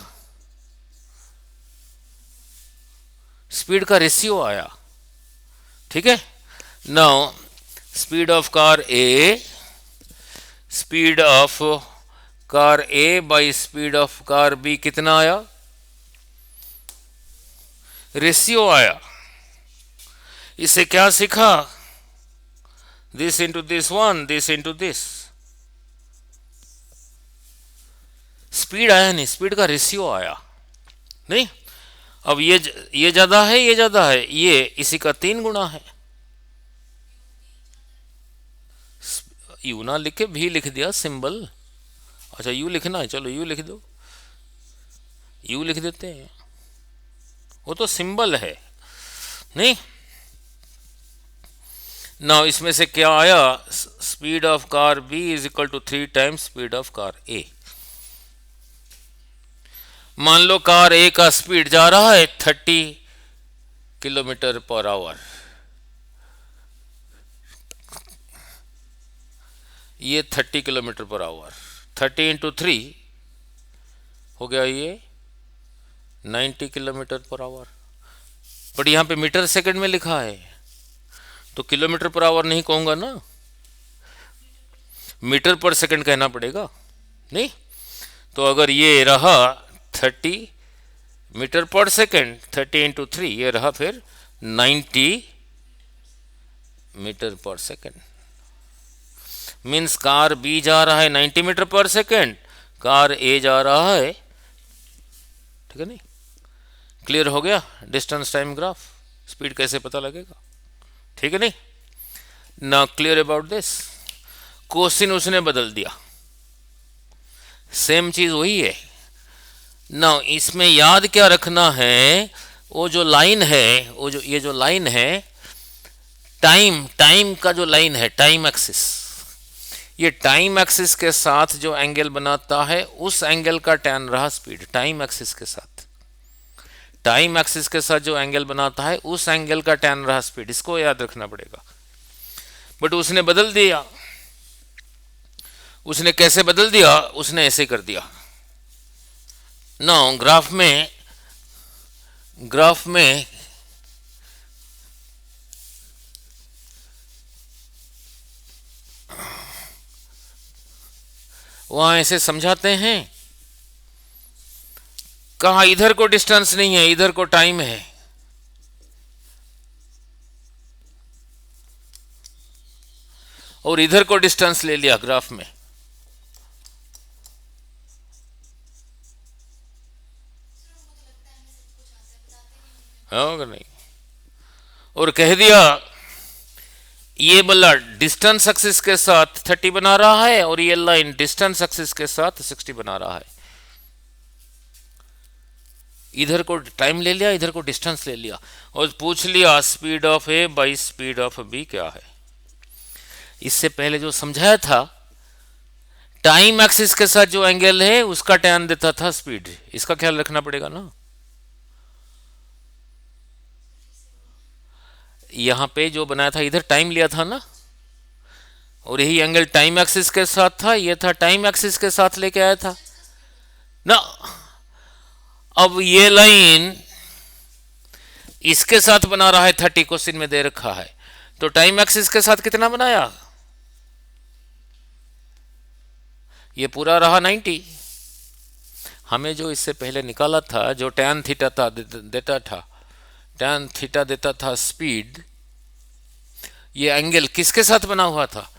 स्पीड का रेशियो आया, ठीक है। Now speed of car A, speed of car A by speed of car B कितना आया? रेशियो आया। इसे क्या सीखा? This into this 1, this into this. Speed आया नहीं, स्पीड का रेशियो आया नहीं। अब ये ज्यादा है, ये ज्यादा है, ये इसी का 3 गुना है। यू ना लिख के भी लिख दिया सिंबल। अच्छा यू लिखना है, चलो यू लिख दो, यू लिख देते हैं, वो तो सिंबल है नहीं। नाउ इसमें से क्या आया? Speed of car B is equal to 3 times speed of car A. मान लो कार ए का स्पीड जा रहा है 30 किलोमीटर पर आवर, ये 30 किलोमीटर पर आवर, 30 इंटू 3 हो गया ये 90 किलोमीटर पर आवर। बट यहां पे मीटर सेकंड में लिखा है, तो किलोमीटर पर आवर नहीं कहूंगा ना, मीटर पर सेकंड कहना पड़ेगा नहीं। तो अगर ये रहा 30 मीटर पर सेकंड, 30 इंटू 3, ये रहा फिर 90 मीटर पर सेकंड। मीन्स कार बी जा रहा है 90 मीटर पर सेकंड, कार ए जा रहा है, ठीक है नहीं। क्लियर हो गया डिस्टेंस टाइम ग्राफ, स्पीड कैसे पता लगेगा, ठीक है नहीं। ना क्लियर अबाउट दिस। क्वेश्चन उसने बदल दिया, सेम चीज वही है ना। इसमें याद क्या रखना है? वो जो लाइन है, वो जो ये जो लाइन है, टाइम का जो लाइन है, टाइम एक्सिस, ये टाइम एक्सिस के साथ जो एंगल बनाता है उस एंगल का टैन रहा स्पीड। टाइम एक्सिस के साथ, टाइम एक्सिस के साथ जो एंगल बनाता है उस एंगल का टैन रहा स्पीड। इसको याद रखना पड़ेगा। बट उसने बदल दिया। उसने कैसे बदल दिया? उसने ऐसे कर दिया ना। ग्राफ में वहां ऐसे समझाते हैं, कहा इधर को डिस्टेंस नहीं है, इधर को टाइम है। और इधर को डिस्टेंस ले लिया ग्राफ में। होगा नहीं। और कह दिया ये वाला डिस्टेंस एक्सिस के साथ 30 बना रहा है और ये लाइन डिस्टेंस एक्सिस के साथ 60 बना रहा है। इधर को टाइम ले लिया, इधर को डिस्टेंस ले लिया और पूछ लिया speed of A by speed of B क्या है। इससे पहले जो समझाया था, टाइम एक्सिस के साथ जो एंगल है उसका टैन देता था स्पीड। इसका ख्याल रखना पड़ेगा ना। यहां पे जो बनाया था इधर टाइम लिया था ना, और यही एंगल टाइम एक्सिस के साथ था, ये था टाइम एक्सिस के साथ लेके आया था ना। अब ये लाइन इसके साथ बना रहा है 30, क्वेश्चन में दे रखा है, तो टाइम एक्सिस के साथ कितना बनाया? ये पूरा रहा 90। हमें जो इससे पहले निकाला था, जो टैन थीटा था देता था, टैन थीटा देता था स्पीड, ये एंगल किसके साथ बना हुआ था?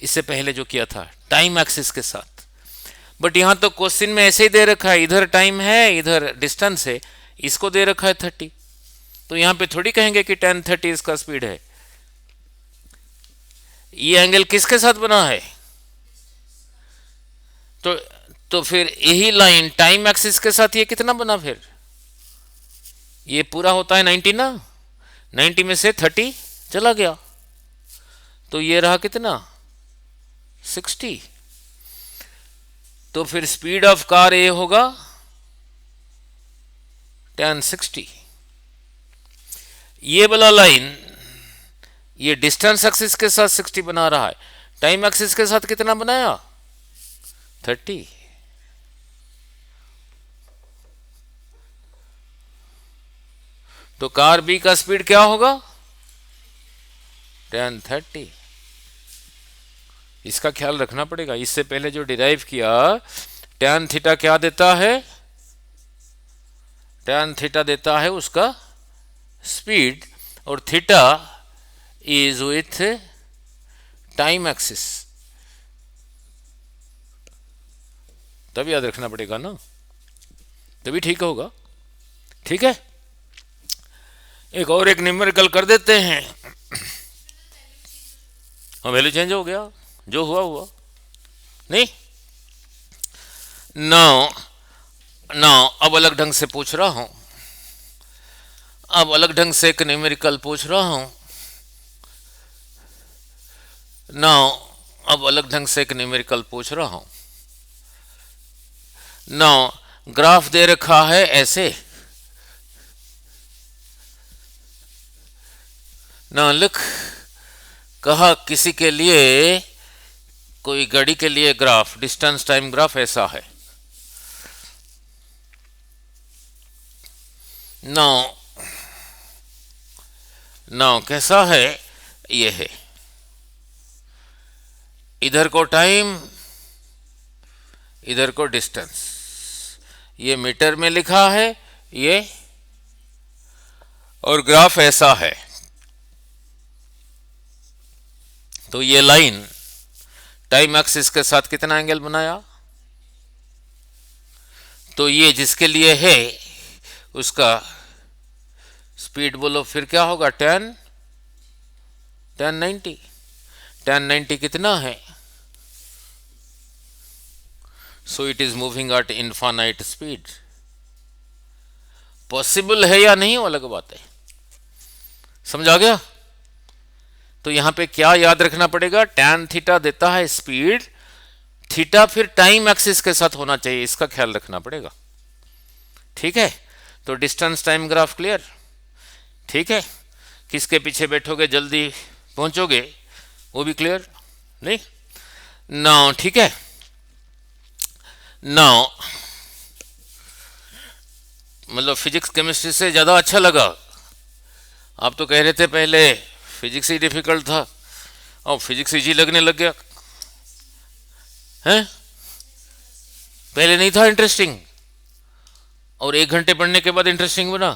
इससे पहले जो किया था टाइम एक्सिस के साथ। बट यहां तो क्वेश्चन में ऐसे ही दे रखा है, इधर टाइम है इधर डिस्टेंस है, इसको दे रखा है 30, तो यहां पे थोड़ी कहेंगे कि tan 30 इसका स्पीड है। ये एंगल किसके साथ बना है? तो फिर यही लाइन टाइम एक्सिस के साथ ये कितना बना? फिर ये पूरा होता है 90 ना, 90 में से 30 चला गया, तो ये रहा कितना? 60। तो फिर स्पीड ऑफ कार ये होगा tan 60। ये वाला लाइन ये डिस्टेंस एक्सिस के साथ 60 बना रहा है, टाइम एक्सिस के साथ कितना बनाया? 30। तो कार बी का स्पीड क्या होगा? tan 30। इसका ख्याल रखना पड़ेगा। इससे पहले जो डिराइव किया, tan थीटा क्या देता है? tan थीटा देता है उसका स्पीड, और theta is with time axis. तब याद रखना पड़ेगा ना, तभी ठीक होगा। ठीक है, एक न्यूमेरिकल कर देते हैं। हाँ, वैल्यू चेंज हो गया, जो हुआ हुआ नहीं। नाउ अब अलग ढंग से पूछ रहा हूं, अब अलग ढंग से एक न्यूमेरिकल पूछ रहा हूं। नाउ अब अलग ढंग से एक न्यूमेरिकल पूछ रहा हूं। नाउ ग्राफ दे रखा है ऐसे, ना लिख, कहा किसी के लिए, कोई गाड़ी के लिए ग्राफ, डिस्टेंस टाइम ग्राफ ऐसा है। नाउ कैसा है? ये है, इधर को टाइम इधर को डिस्टेंस, ये मीटर में लिखा है ये, और ग्राफ ऐसा है। तो ये लाइन टाइम एक्सिस के साथ कितना एंगल बनाया? तो ये जिसके लिए है उसका स्पीड बोलो, फिर क्या होगा? tan 90। tan 90 कितना है? So it is moving at infinite speed. Possible है या नहीं वो अलग बात है। समझ आ गया? तो यहां पे क्या याद रखना पड़ेगा? tan थीटा देता है स्पीड, थीटा फिर टाइम एक्सिस के साथ होना चाहिए, इसका ख्याल रखना पड़ेगा। ठीक है, तो डिस्टेंस टाइम ग्राफ क्लियर? ठीक है, किसके पीछे बैठोगे जल्दी पहुंचोगे, वो भी क्लियर नहीं? नाउ ठीक है, नाउ मतलब फिजिक्स केमिस्ट्री से ज़्यादा अच्छा लगा। आप तो कह रहे थे पहले फिजिक्स ही डिफिकल्ट था, और फिजिक्स इजी लगने लग गया है। पहले नहीं था इंटरेस्टिंग, और 1 घंटे पढ़ने के बाद इंटरेस्टिंग बना।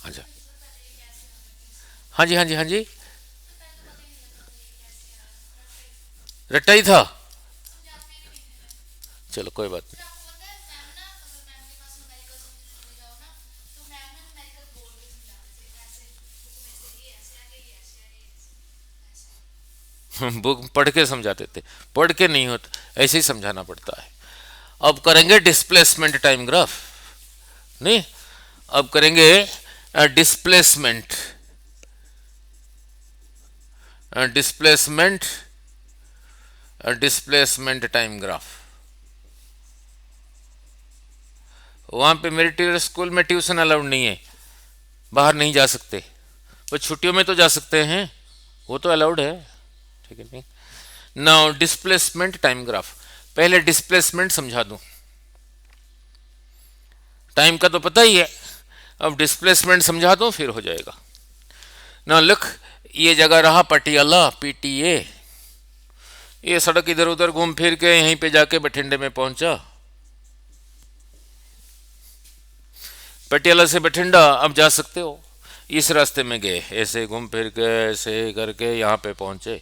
अच्छा, हाँ जी हाँ जी हाँ जी, रट्टा ही था। चलो कोई बात नहीं। बुक पढ़ के समझाते थे, पढ़ के नहीं होता, ऐसे ही समझाना पड़ता है। अब करेंगे डिस्प्लेसमेंट टाइम ग्राफ, नहीं, अब करेंगे displacement displacement displacement time graph. वहाँ पे मेरिटोरियस स्कूल में ट्यूशन अलाउड नहीं है, बाहर नहीं जा सकते, वो छुट्टियों में तो जा सकते हैं, वो तो अलाउड है, ठीक है नहीं। नाउ डिस्प्लेसमेंट टाइम ग्राफ, पहले डिस्प्लेसमेंट समझा दूं, टाइम का तो पता ही है, अब डिस्प्लेसमेंट समझा दूं फिर हो जाएगा। ना लुक, ये जगह रहा पटियाला, पीटीए, ये सड़क इधर उधर घूम फिर के यहीं पे जाके बठिंडे में पहुंचा, पटियाला से बठिंडा अब जा सकते हो, इस रास्ते में गए, ऐसे घूम फिर के ऐसे करके यहाँ पे पहुंचे,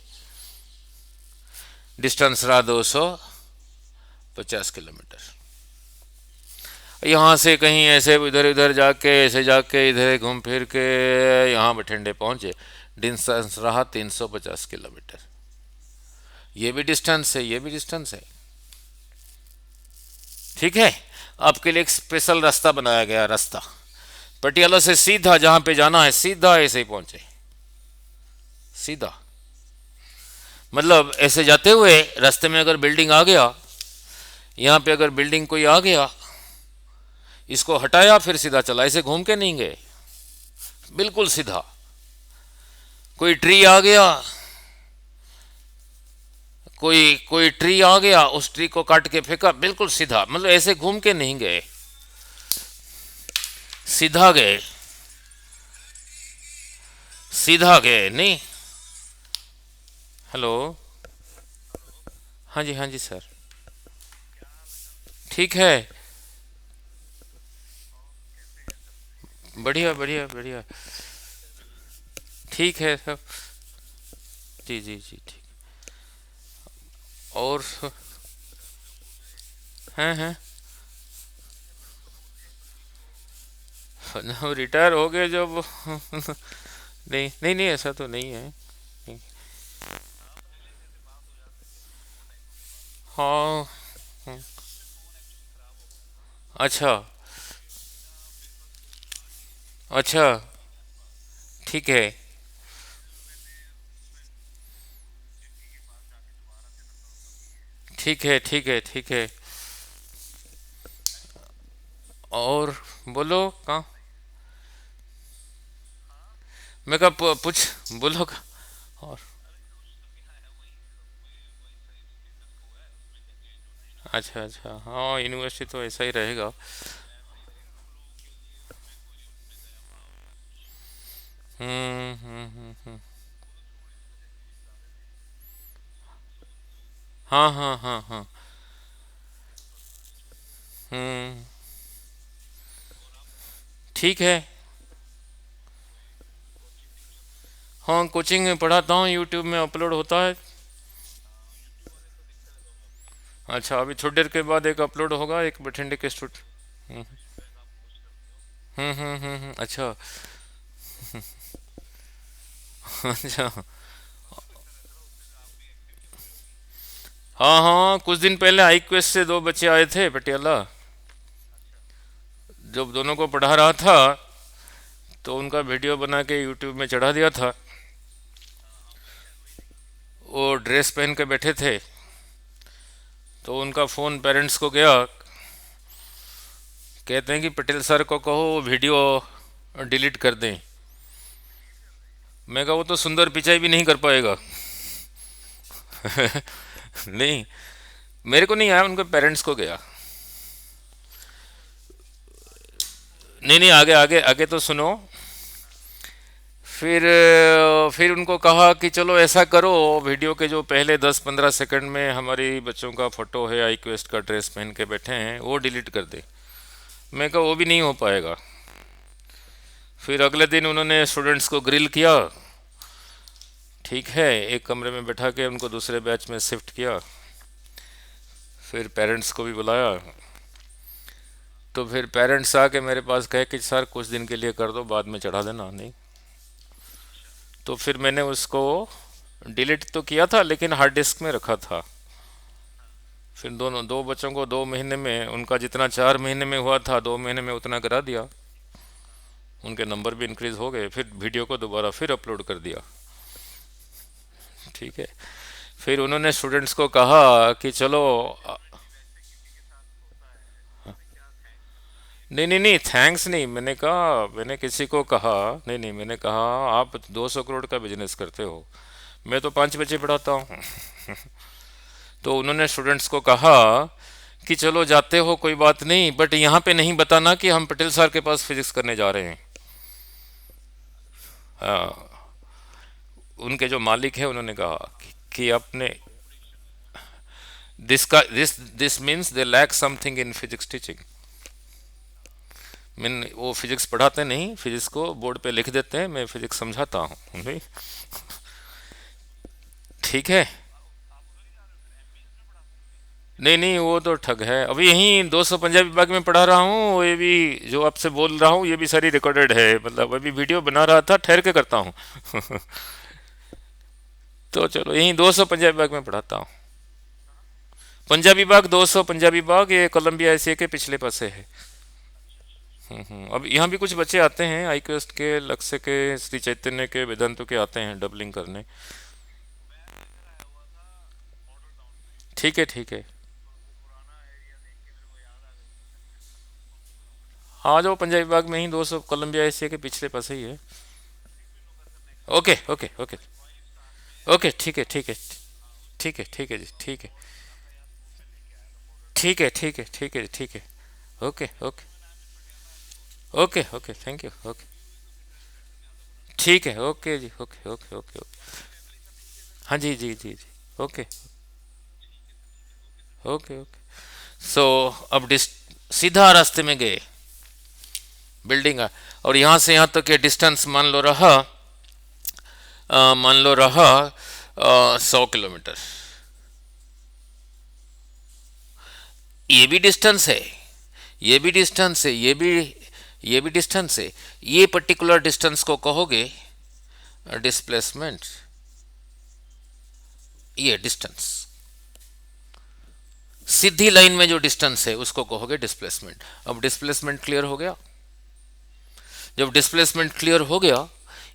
डिस्टेंस रहा 250 किलोमीटर। यहाँ से कहीं ऐसे इधर उधर जाके ऐसे जाके इधर घूम फिर के यहाँ बठिंडे पहुंचे, डिस्टेंस रहा 350 किलोमीटर। ये भी डिस्टेंस है, ये भी डिस्टेंस है, ठीक है। आपके लिए एक स्पेशल रास्ता बनाया गया, रास्ता पटियाला से सीधा जहां पे जाना है, सीधा ऐसे ही पहुंचे, सीधा, मतलब ऐसे जाते हुए रास्ते में अगर बिल्डिंग आ गया, यहाँ पे अगर बिल्डिंग कोई आ गया, इसको हटाया फिर सीधा चला, ऐसे घूम के नहीं गए, बिल्कुल सीधा। कोई ट्री आ गया, कोई कोई ट्री आ गया, उस ट्री को काट के फेंका, बिल्कुल सीधा, मतलब ऐसे घूम के नहीं गए, सीधा गए, सीधा गए, नहीं। हेलो, हाँ जी, हाँ जी सर, ठीक है, बढ़िया बढ़िया बढ़िया, ठीक है सब, जी जी जी ठीक। और हैं, हम रिटायर हो गए जब नहीं नहीं नहीं, ऐसा तो नहीं है, नहीं। हाँ, अच्छा अच्छा, ठीक है, ठीक है, ठीक है, ठीक है, और बोलो कहाँ, मैं कहा पूछ बोलो का, और अच्छा अच्छा, हाँ यूनिवर्सिटी तो ऐसा ही रहेगा। हम्म। हाँ हाँ हाँ हाँ। हम्म। ठीक है। हाँ, कोचिंग में पढ़ाता हूँ, यूट्यूब में अपलोड होता है। अच्छा, अभी थोड़ी देर के बाद एक अपलोड होगा, एक बठिंडे के स्टूडेंट। हम्म अच्छा अच्छा। हाँ हाँ, कुछ दिन पहले हाई क्वेस्ट से दो बच्चे आए थे पटियाला, जब दोनों को पढ़ा रहा था तो उनका वीडियो बना के यूट्यूब में चढ़ा दिया था। वो ड्रेस पहन के बैठे थे, तो उनका फ़ोन पेरेंट्स को गया, कहते हैं कि पटेल सर को कहो वो वीडियो डिलीट कर दें। मैं कहा वो तो सुंदर पिचाई भी नहीं कर पाएगा नहीं, मेरे को नहीं आया, उनके पेरेंट्स को गया। नहीं नहीं, आगे आगे आगे तो सुनो। फिर उनको कहा कि चलो ऐसा करो, वीडियो के जो पहले 10-15 सेकंड में हमारी बच्चों का फोटो है, आई क्वेस्ट का ड्रेस पहन के बैठे हैं, वो डिलीट कर दे। मैं कहा वो भी नहीं हो पाएगा। फिर अगले दिन उन्होंने स्टूडेंट्स को ग्रिल किया, ठीक है, एक कमरे में बैठा के उनको दूसरे बैच में शिफ्ट किया, फिर पेरेंट्स को भी बुलाया। तो फिर पेरेंट्स आके मेरे पास कहे कि सर कुछ दिन के लिए कर दो, बाद में चढ़ा देना, नहीं। तो फिर मैंने उसको डिलीट तो किया था लेकिन हार्ड डिस्क में रखा था। फिर दोनों दो बच्चों को 2 महीने में उनका जितना 4 महीने में हुआ था 2 महीने में उतना करा दिया। उनके नंबर भी इंक्रीज हो गए। फिर वीडियो को दोबारा फिर अपलोड कर दिया। ठीक है। फिर उन्होंने स्टूडेंट्स को कहा कि चलो नहीं नहीं नहीं, थैंक्स नहीं, मैंने कहा, मैंने किसी को कहा, नहीं नहीं, मैंने कहा आप 200 करोड़ का बिजनेस करते हो, मैं तो 5 बच्चे पढ़ाता हूँ। तो उन्होंने स्टूडेंट्स को कहा कि चलो जाते हो कोई बात नहीं, बट यहाँ पे नहीं बताना कि हम पटेल सर के पास फिजिक्स करने जा रहे हैं। उनके जो मालिक है उन्होंने कहा कि आपने this means they lack something in physics teaching. Mean वो फिजिक्स पढ़ाते नहीं, फिजिक्स को बोर्ड पे लिख देते हैं, मैं फिजिक्स समझाता हूँ भाई। ठीक है। नहीं नहीं, वो तो ठग है। अभी यहीं 200 पंजाबी बाग में पढ़ा रहा हूँ, ये भी जो आपसे बोल रहा हूँ ये भी सारी रिकॉर्डेड है, मतलब अभी वीडियो बना रहा था, ठहर के करता हूँ। तो चलो यहीं 200 पंजाबी बाग में पढ़ाता हूँ। पंजाबी बाग 200 पंजाबी बाग, ये कोलंबिया एशिया के पिछले पासे है। अब यहाँ भी कुछ बच्चे आते हैं, आई क्वेस्ट के, लक्ष्य के, श्री चैतन्य के, वेदांतों के आते हैं डबलिंग करने। ठीक है ठीक है। हाँ, जो पंजाबी बाग में ही 200 कोलंबिया एशिया के पिछले पासे ही है। ओके ओके ओके ओके, ठीक है ठीक है ठीक है ठीक है जी, ठीक है ठीक है ठीक है ठीक है ठीक है। Okay okay okay okay, thank you, okay. ठीक है, ओके जी, ओके ओके ओके ओके। हाँ जी जी जी जी। Okay okay okay. सो अब सीधा रास्ते में गए, बिल्डिंग और यहाँ से यहाँ तक के डिस्टेंस मान लो रहा, मान लो रहा 100 किलोमीटर। ये भी डिस्टेंस है, ये भी डिस्टेंस है, ये भी डिस्टेंस है। ये पर्टिकुलर डिस्टेंस को कहोगे डिस्प्लेसमेंट, ये डिस्टेंस, सीधी लाइन में जो डिस्टेंस है उसको कहोगे डिस्प्लेसमेंट। अब डिस्प्लेसमेंट क्लियर हो गया। जब डिस्प्लेसमेंट क्लियर हो गया,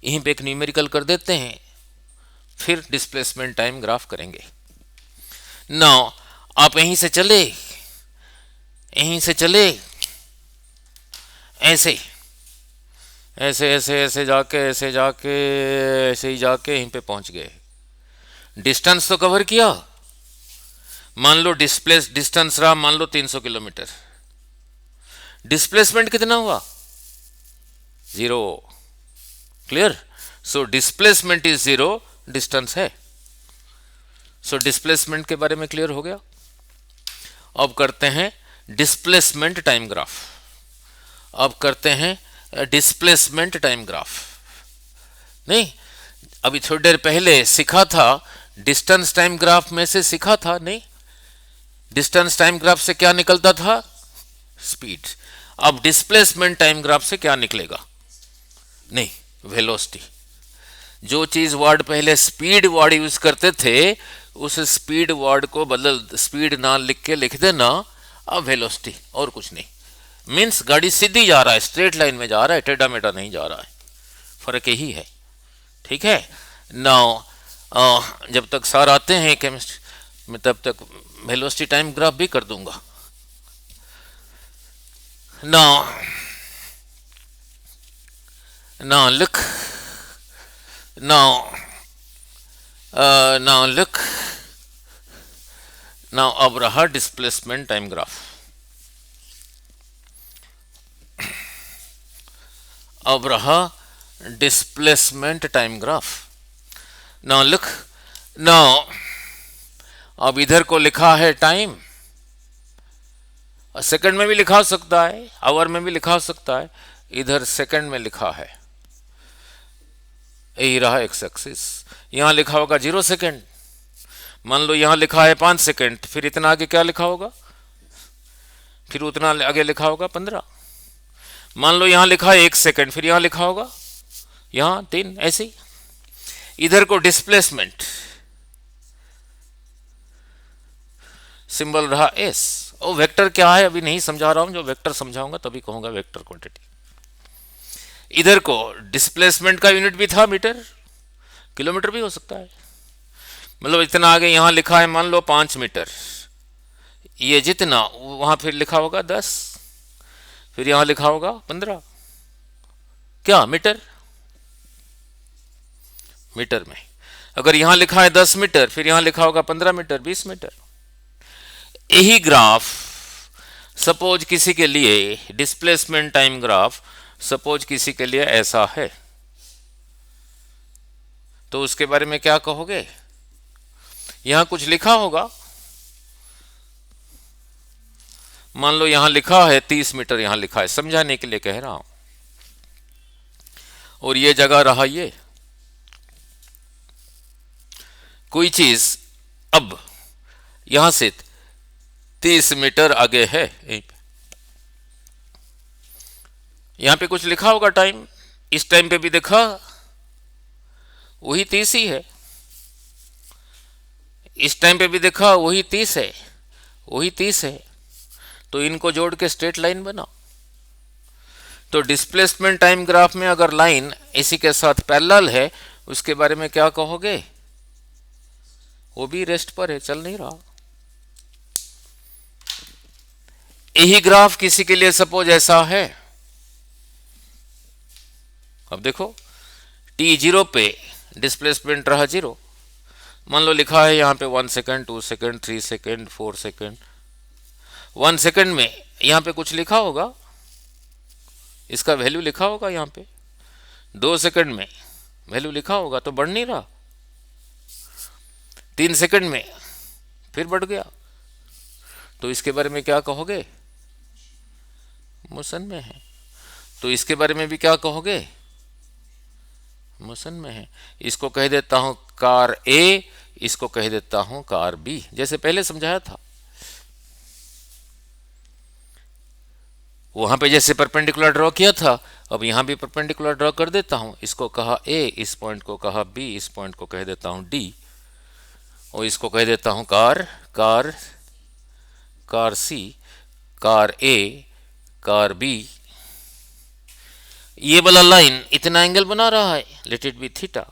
यहीं पे एक न्यूमेरिकल कर देते हैं, फिर डिस्प्लेसमेंट टाइम ग्राफ करेंगे। नाउ आप यहीं से चले, यहीं से चले, ऐसे ऐसे ऐसे ऐसे जाके, ऐसे जाके, ऐसे ही जाके यहीं पे पहुंच गए। डिस्टेंस तो कवर किया। मान लो डिस्टेंस रहा, मान लो 300 किलोमीटर। डिस्प्लेसमेंट कितना हुआ? 0। Clear? So displacement is 0, distance है। सो डिस्प्लेसमेंट के बारे में क्लियर हो गया। अब करते हैं डिस्प्लेसमेंट टाइम ग्राफ। अब करते हैं डिस्प्लेसमेंट टाइम ग्राफ। नहीं, अभी थोड़ी देर पहले सीखा था, डिस्टेंस टाइम ग्राफ में से सीखा था, नहीं, डिस्टेंस टाइम ग्राफ से क्या निकलता था? स्पीड। अब डिस्प्लेसमेंट टाइम ग्राफ से क्या निकलेगा? नहीं, वेलोसिटी। जो चीज वर्ड पहले स्पीड वर्ड यूज करते थे, उस स्पीड वर्ड को बदल, स्पीड ना लिख के लिख देना अब वेलोसिटी, और कुछ नहीं। मीन्स गाड़ी सीधी जा रहा है, स्ट्रेट लाइन में जा रहा है, टेढ़ा मेढ़ा नहीं जा रहा है। फर्क यही है। ठीक है। नाउ जब तक सर आते हैं केमिस्ट्री में, तब तक वेलोसिटी टाइम ग्राफ भी कर दूंगा। Now now look, now now look, now अब रहा डिस्प्लेसमेंट टाइम ग्राफ। अब रहा displacement time graph. Now look, now अब इधर को लिखा है टाइम, सेकंड में भी लिखा हो सकता है, आवर में भी लिखा हो सकता है, इधर सेकंड में लिखा है। यही रहा एक्स एक्सिस। यहां लिखा होगा 0 सेकंड। मान लो यहां लिखा है 5 सेकंड, फिर इतना आगे क्या लिखा होगा? फिर उतना आगे लिखा होगा 15। मान लो यहां लिखा है 1 सेकंड, फिर यहां लिखा होगा यहां 3, ऐसे ही इधर को डिस्प्लेसमेंट, सिंबल रहा एस। और वेक्टर क्या है अभी नहीं समझा रहा हूं, जो वेक्टर समझाऊंगा तभी कहूंगा वेक्टर क्वांटिटी। इधर को डिस्प्लेसमेंट का यूनिट भी था मीटर, किलोमीटर भी हो सकता है। मतलब इतना आगे यहां लिखा है मान लो 5 मीटर, ये जितना वहां फिर लिखा होगा 10, फिर यहां लिखा होगा 15, क्या मीटर, मीटर में। अगर यहां लिखा है 10 मीटर, फिर यहां लिखा होगा 15 मीटर, 20 मीटर। यही ग्राफ सपोज किसी के लिए डिस्प्लेसमेंट टाइम ग्राफ सपोज किसी के लिए ऐसा है, तो उसके बारे में क्या कहोगे? यहां कुछ लिखा होगा, मान लो यहां लिखा है 30 मीटर, यहां लिखा है, समझाने के लिए कह रहा हूं। और ये जगह रहा ये कोई चीज अब यहां से 30 मीटर आगे है, यहां पे कुछ लिखा होगा टाइम, इस टाइम पे भी देखा वही 30 ही है, इस टाइम पे भी देखा वही 30 है, वही 30 है। तो इनको जोड़ के स्ट्रेट लाइन बना। तो डिस्प्लेसमेंट टाइम ग्राफ में अगर लाइन इसी के साथ पैरेलल है, उसके बारे में क्या कहोगे? वो भी रेस्ट पर है, चल नहीं रहा। यही ग्राफ किसी के लिए सपोज ऐसा है, अब देखो t0 पे डिस्प्लेसमेंट रहा 0, मान लो लिखा है यहां पे 1 second, 2 second, 3 second, 4 second. 1 second में यहां पे कुछ लिखा होगा, इसका वैल्यू लिखा होगा यहां पे। 2 सेकंड में वैल्यू लिखा होगा, तो बढ़ नहीं रहा। 3 सेकंड में फिर बढ़ गया, तो इसके बारे में क्या कहोगे? मोशन में है। तो इसके बारे में भी क्या कहोगे? मोशन में है। इसको कह देता हूं कार ए, इसको कह देता हूं कार बी, जैसे पहले समझाया था। वहां पे जैसे परपेंडिकुलर ड्रॉ किया था, अब यहां भी परपेंडिकुलर ड्रॉ कर देता हूं। इसको कहा ए, इस पॉइंट को कहा बी, इस पॉइंट को कह देता हूं डी, और इसको कह देता हूं कार, कार, कार सी, कार ए, कार बी। ये वाला लाइन इतना एंगल बना रहा है, लेट इट बी थीटा।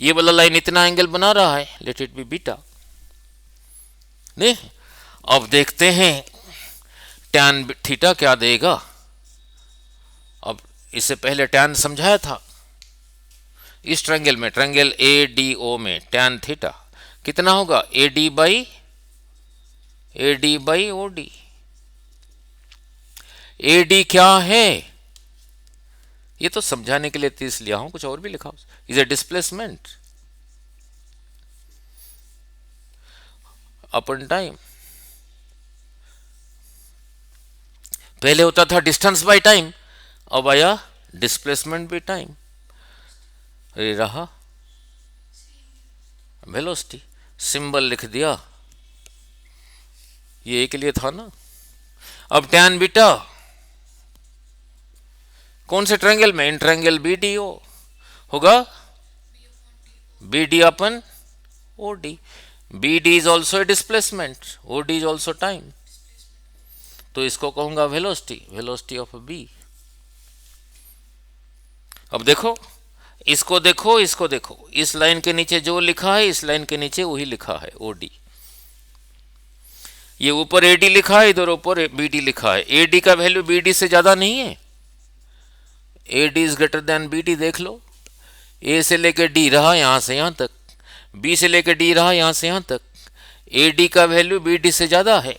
ये वाला लाइन इतना एंगल बना रहा है, लेट इट बी बीटा। नहीं, अब देखते हैं टैन थीटा क्या देगा। अब इससे पहले टैन समझाया था। इस ट्रायंगल में, ट्रायंगल ए डी ओ में टैन थीटा कितना होगा? A D by O D. A D क्या है? ये तो समझाने के लिए 30 लिया हूं, कुछ और भी लिखा is a displacement upon time. पहले होता था डिस्टेंस बाय टाइम, अब आया डिस्प्लेसमेंट बाय टाइम। ये रहा वेलोसिटी, सिंबल लिख दिया, ये एक लिए था ना। अब टैन बीटा कौन से ट्रायंगल में? In triangle B D O होगा बी डी अपन O D. B D is also a displacement, O D is also time, तो इसको कहूंगा वेलोसिटी, वेलोसिटी ऑफ बी। अब देखो इसको देखो, इसको देखो, इस लाइन के नीचे जो लिखा है, इस लाइन के नीचे वही लिखा है ओ डी। ये ऊपर ए डी लिखा है, इधर ऊपर बी डी लिखा है। ए डी का वैल्यू बी डी से ज्यादा नहीं है, A D is greater than B D. देख लो, ए से लेकर डी रहा यहां से यहां तक, बी से लेकर डी रहा यहां से यहां तक, ए डी का वैल्यू बी डी से ज्यादा है।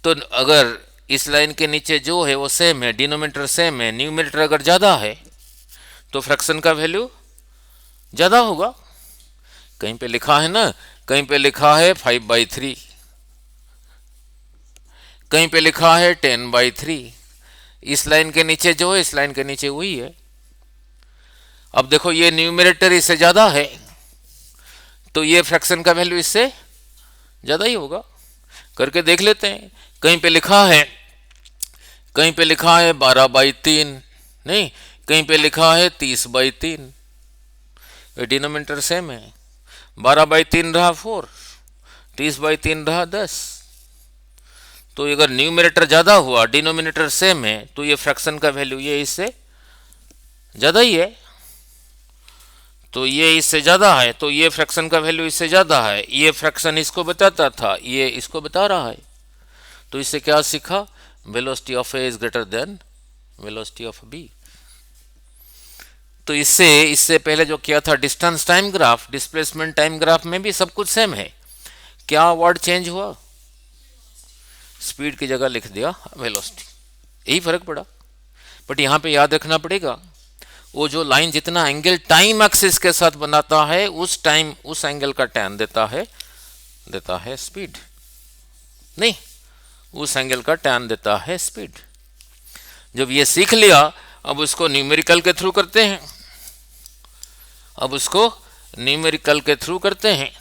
तो अगर इस लाइन के नीचे जो है वो सेम है, डिनोमिनेटर सेम है, न्यूमरेटर अगर ज्यादा है, तो फ्रैक्शन का वैल्यू ज्यादा होगा। कहीं पे लिखा है ना, कहीं पे लिखा है 5/3, कहीं पे लिखा है 10/3। इस लाइन के नीचे जो है, इस लाइन के नीचे वही है। अब देखो ये न्यूमरेटर इससे ज्यादा है, तो ये फ्रैक्शन का वैल्यू इससे ज्यादा ही होगा। करके देख लेते हैं। कहीं पे लिखा है, कहीं पे लिखा है 12/3, नहीं, कहीं पे लिखा है 30/3। ये डिनोमिनेटर सेम है। 12/3 रहा 4, 30/3 रहा 10। तो अगर न्यूमरेटर ज़्यादा हुआ, डिनोमिनेटर सेम है, तो ये फ्रैक्शन का वैल्यू ये इससे ज़्यादा ही है। तो ये इससे ज़्यादा है, तो ये फ्रैक्शन का वैल्यू इससे ज़्यादा है। ये फ्रैक्शन इसको बताता था, ये इसको बता रहा है। तो इससे क्या सीखा? Velocity of A is greater than velocity of B. तो इससे पहले जो किया था distance time graph, displacement time graph में भी सब कुछ सेम है। क्या वर्ड चेंज हुआ? स्पीड की जगह लिख दिया वेलोसिटी, यही फर्क पड़ा। बट यहाँ पे याद रखना पड़ेगा, वो जो लाइन जितना एंगल टाइम एक्सिस के साथ बनाता है उस एंगल का टैन देता है स्पीड, नहीं, उस एंगल का टैन देता है स्पीड। जब ये सीख लिया, अब उसको न्यूमेरिकल के थ्रू करते हैं।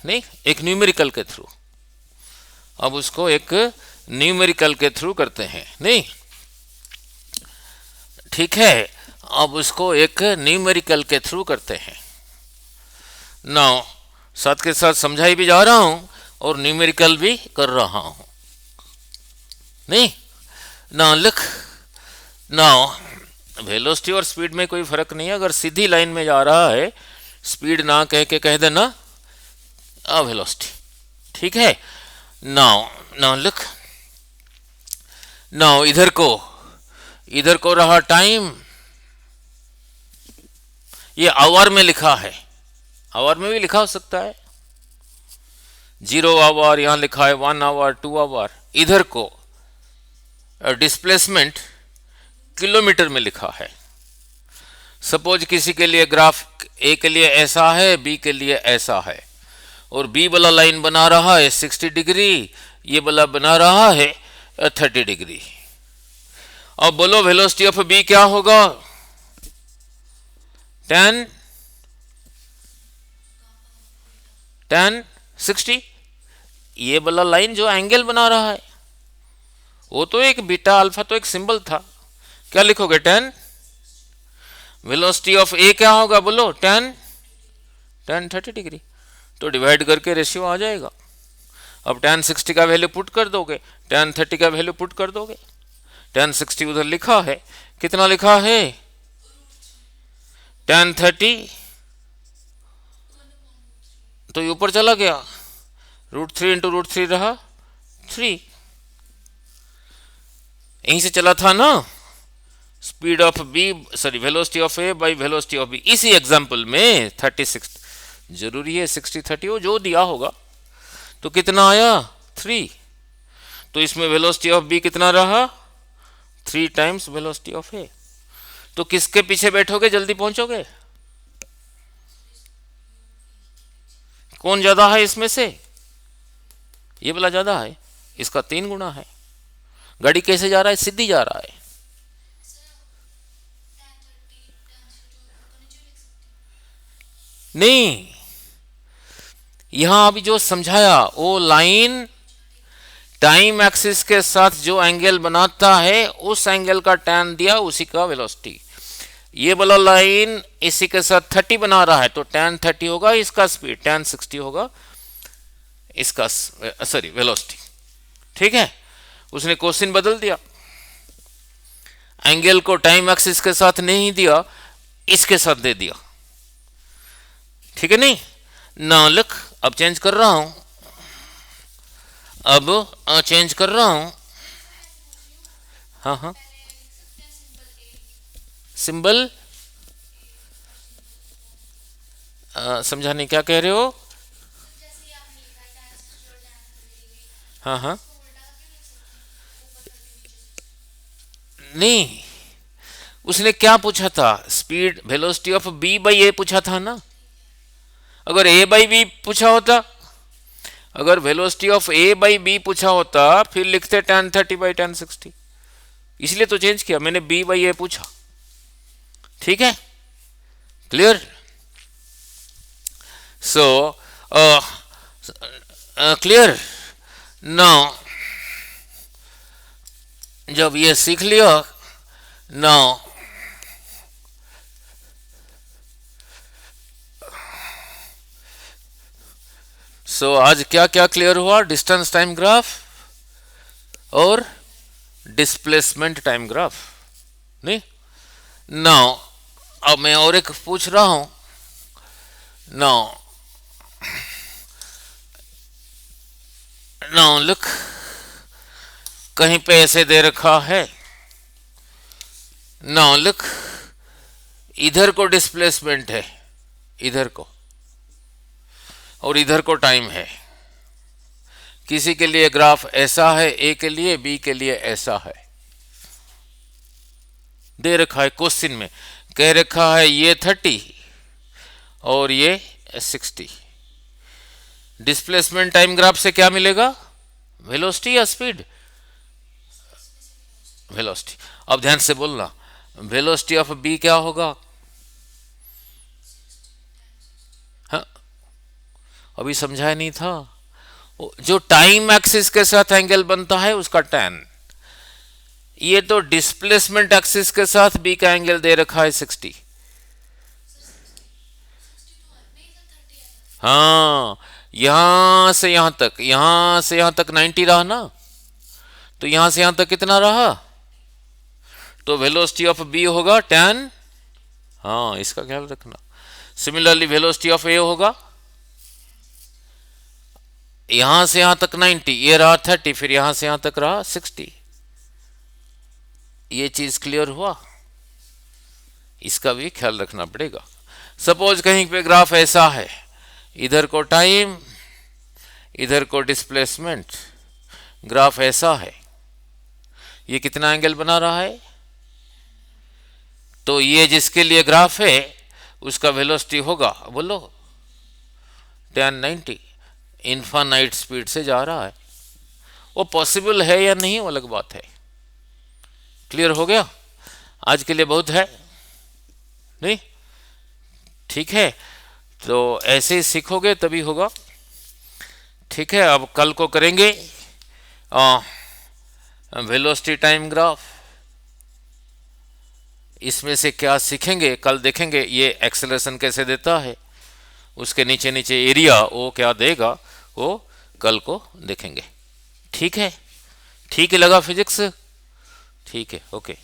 नहीं, एक न्यूमेरिकल के थ्रू। अब उसको एक न्यूमेरिकल के थ्रू करते हैं, नहीं, ठीक है। अब उसको एक न्यूमेरिकल के थ्रू करते हैं। नाउ साथ के साथ समझाई भी जा रहा हूं और न्यूमेरिकल भी कर रहा हूं, नहीं। नाउ लुक, नाउ वेलोसिटी और स्पीड में कोई फर्क नहीं है। अगर सीधी लाइन में जा रहा है, स्पीड ना कह के कह देना वेलोसिटी, ठीक है। नाउ लुक, नाउ इधर को रहा टाइम, ये आवर में लिखा है, आवर में भी लिखा हो सकता है। 0 आवर यहां लिखा है, 1 आवर, 2 आवर। इधर को डिस्प्लेसमेंट किलोमीटर में लिखा है। सपोज किसी के लिए ग्राफ ए के लिए ऐसा है, बी के लिए ऐसा है, और बी वाला लाइन बना रहा है 60 डिग्री, ये वाला बना रहा है 30 डिग्री। अब बोलो वेलोसिटी ऑफ बी क्या होगा? 10 60। ये वाला लाइन जो एंगल बना रहा है, वो तो एक बीटा अल्फा तो एक सिंबल था। क्या लिखोगे? 10। वेलोसिटी ऑफ ए क्या होगा बोलो? 10 30 डिग्री। तो डिवाइड करके रेशियो आ जाएगा। अब 10 60 का वैल्यू पुट कर दोगे, 10 30 का वैल्यू पुट कर दोगे। 10 60 उधर लिखा है, कितना लिखा है? 10 30, तो ये ऊपर चला गया, √3 इंटू √3 रहा 3। यहीं से चला था ना, speed of B, sorry velocity of A by velocity of B. इसी एग्जांपल में 36, जरूरी है 60 30 हो, जो दिया होगा। तो कितना आया? 3। तो इसमें वेलोसिटी ऑफ बी कितना रहा? 3 टाइम्स वेलोसिटी ऑफ ए। तो किसके पीछे बैठोगे जल्दी पहुंचोगे? कौन ज्यादा है इसमें से? ये वाला ज्यादा है, इसका 3 गुना है। गाड़ी कैसे जा रहा है? सीधी जा रहा है। नहीं, यहां अभी जो समझाया वो लाइन टाइम एक्सिस के साथ जो एंगल बनाता है उस एंगल का टैन दिया, उसी का वेलोसिटी। ये वाला लाइन इसी के साथ 30 बना रहा है, तो टैन 30 होगा इसका स्पीड, टैन 60 होगा इसका, सॉरी वेलोसिटी, ठीक है। उसने क्वेश्चन बदल दिया, एंगल को टाइम एक्सिस के साथ नहीं दिया, इसके साथ दे दिया, ठीक है। नहीं ना, लुक, अब चेंज कर रहा हूं, चेंज कर रहा हूं। हाँ, सिंबल समझाने, क्या कह रहे हो? हाँ, नहीं, उसने क्या पूछा था? Speed velocity of B by A पूछा था ना। अगर ए बाई बी पूछा होता, अगर velocity of A by B पूछा होता, फिर लिखते 10 30 बाई 10 60। इसलिए तो चेंज किया मैंने, बी बाई ए पूछा, ठीक है। क्लियर? So clear. नाउ जब ये सीख लिया, नाउ सो आज क्या क्या क्लियर हुआ? डिस्टेंस टाइम ग्राफ और डिस्प्लेसमेंट टाइम ग्राफ, नहीं? नाउ अब मैं और एक पूछ रहा हूं। नाउ नाउ लुक, कहीं पे ऐसे दे रखा है। नाउ लुक, इधर को डिस्प्लेसमेंट है, इधर को, और इधर को टाइम है। किसी के लिए ग्राफ ऐसा है, ए के लिए, बी के लिए ऐसा है, दे रखा है क्वेश्चन में, कह रखा है ये 30 और ये 60। डिस्प्लेसमेंट टाइम ग्राफ से क्या मिलेगा? वेलोसिटी या स्पीड? वेलोसिटी। अब ध्यान से बोलना, वेलोसिटी ऑफ बी क्या होगा? हाँ, अभी समझाया नहीं था। जो टाइम एक्सिस के साथ एंगल बनता है उसका tan। ये तो डिस्प्लेसमेंट एक्सिस के साथ बी का एंगल दे रखा है 60। हाँ, यहां से यहां तक, यहां से यहां तक 90 रहा ना, तो यहां से यहां तक कितना रहा? तो वेलोसिटी ऑफ बी होगा tan। हाँ, इसका ख्याल रखना। सिमिलरली वेलोसिटी ऑफ ए होगा, यहां से यहां तक 90, ये रहा 30, फिर यहां से यहां तक रहा 60। ये चीज क्लियर हुआ? इसका भी ख्याल रखना पड़ेगा। सपोज कहीं पे ग्राफ ऐसा है, इधर को टाइम, इधर को डिस्प्लेसमेंट, ग्राफ ऐसा है, ये कितना एंगल बना रहा है? तो ये जिसके लिए ग्राफ है उसका वेलोसिटी होगा, बोलो, tan 90। इनफाइनाइट स्पीड से जा रहा है। वो पॉसिबल है या नहीं वो अलग बात है। क्लियर हो गया? आज के लिए बहुत है, नहीं? ठीक है, तो ऐसे ही सीखोगे तभी होगा। ठीक है, अब कल को करेंगे वेलोसिटी टाइम ग्राफ। इसमें से क्या सीखेंगे कल देखेंगे। ये एक्सेलरेशन कैसे देता है, उसके नीचे नीचे एरिया वो क्या देगा, वो कल को देखेंगे। ठीक है, ठीक है, लगा फिजिक्स? ठीक है, ओके।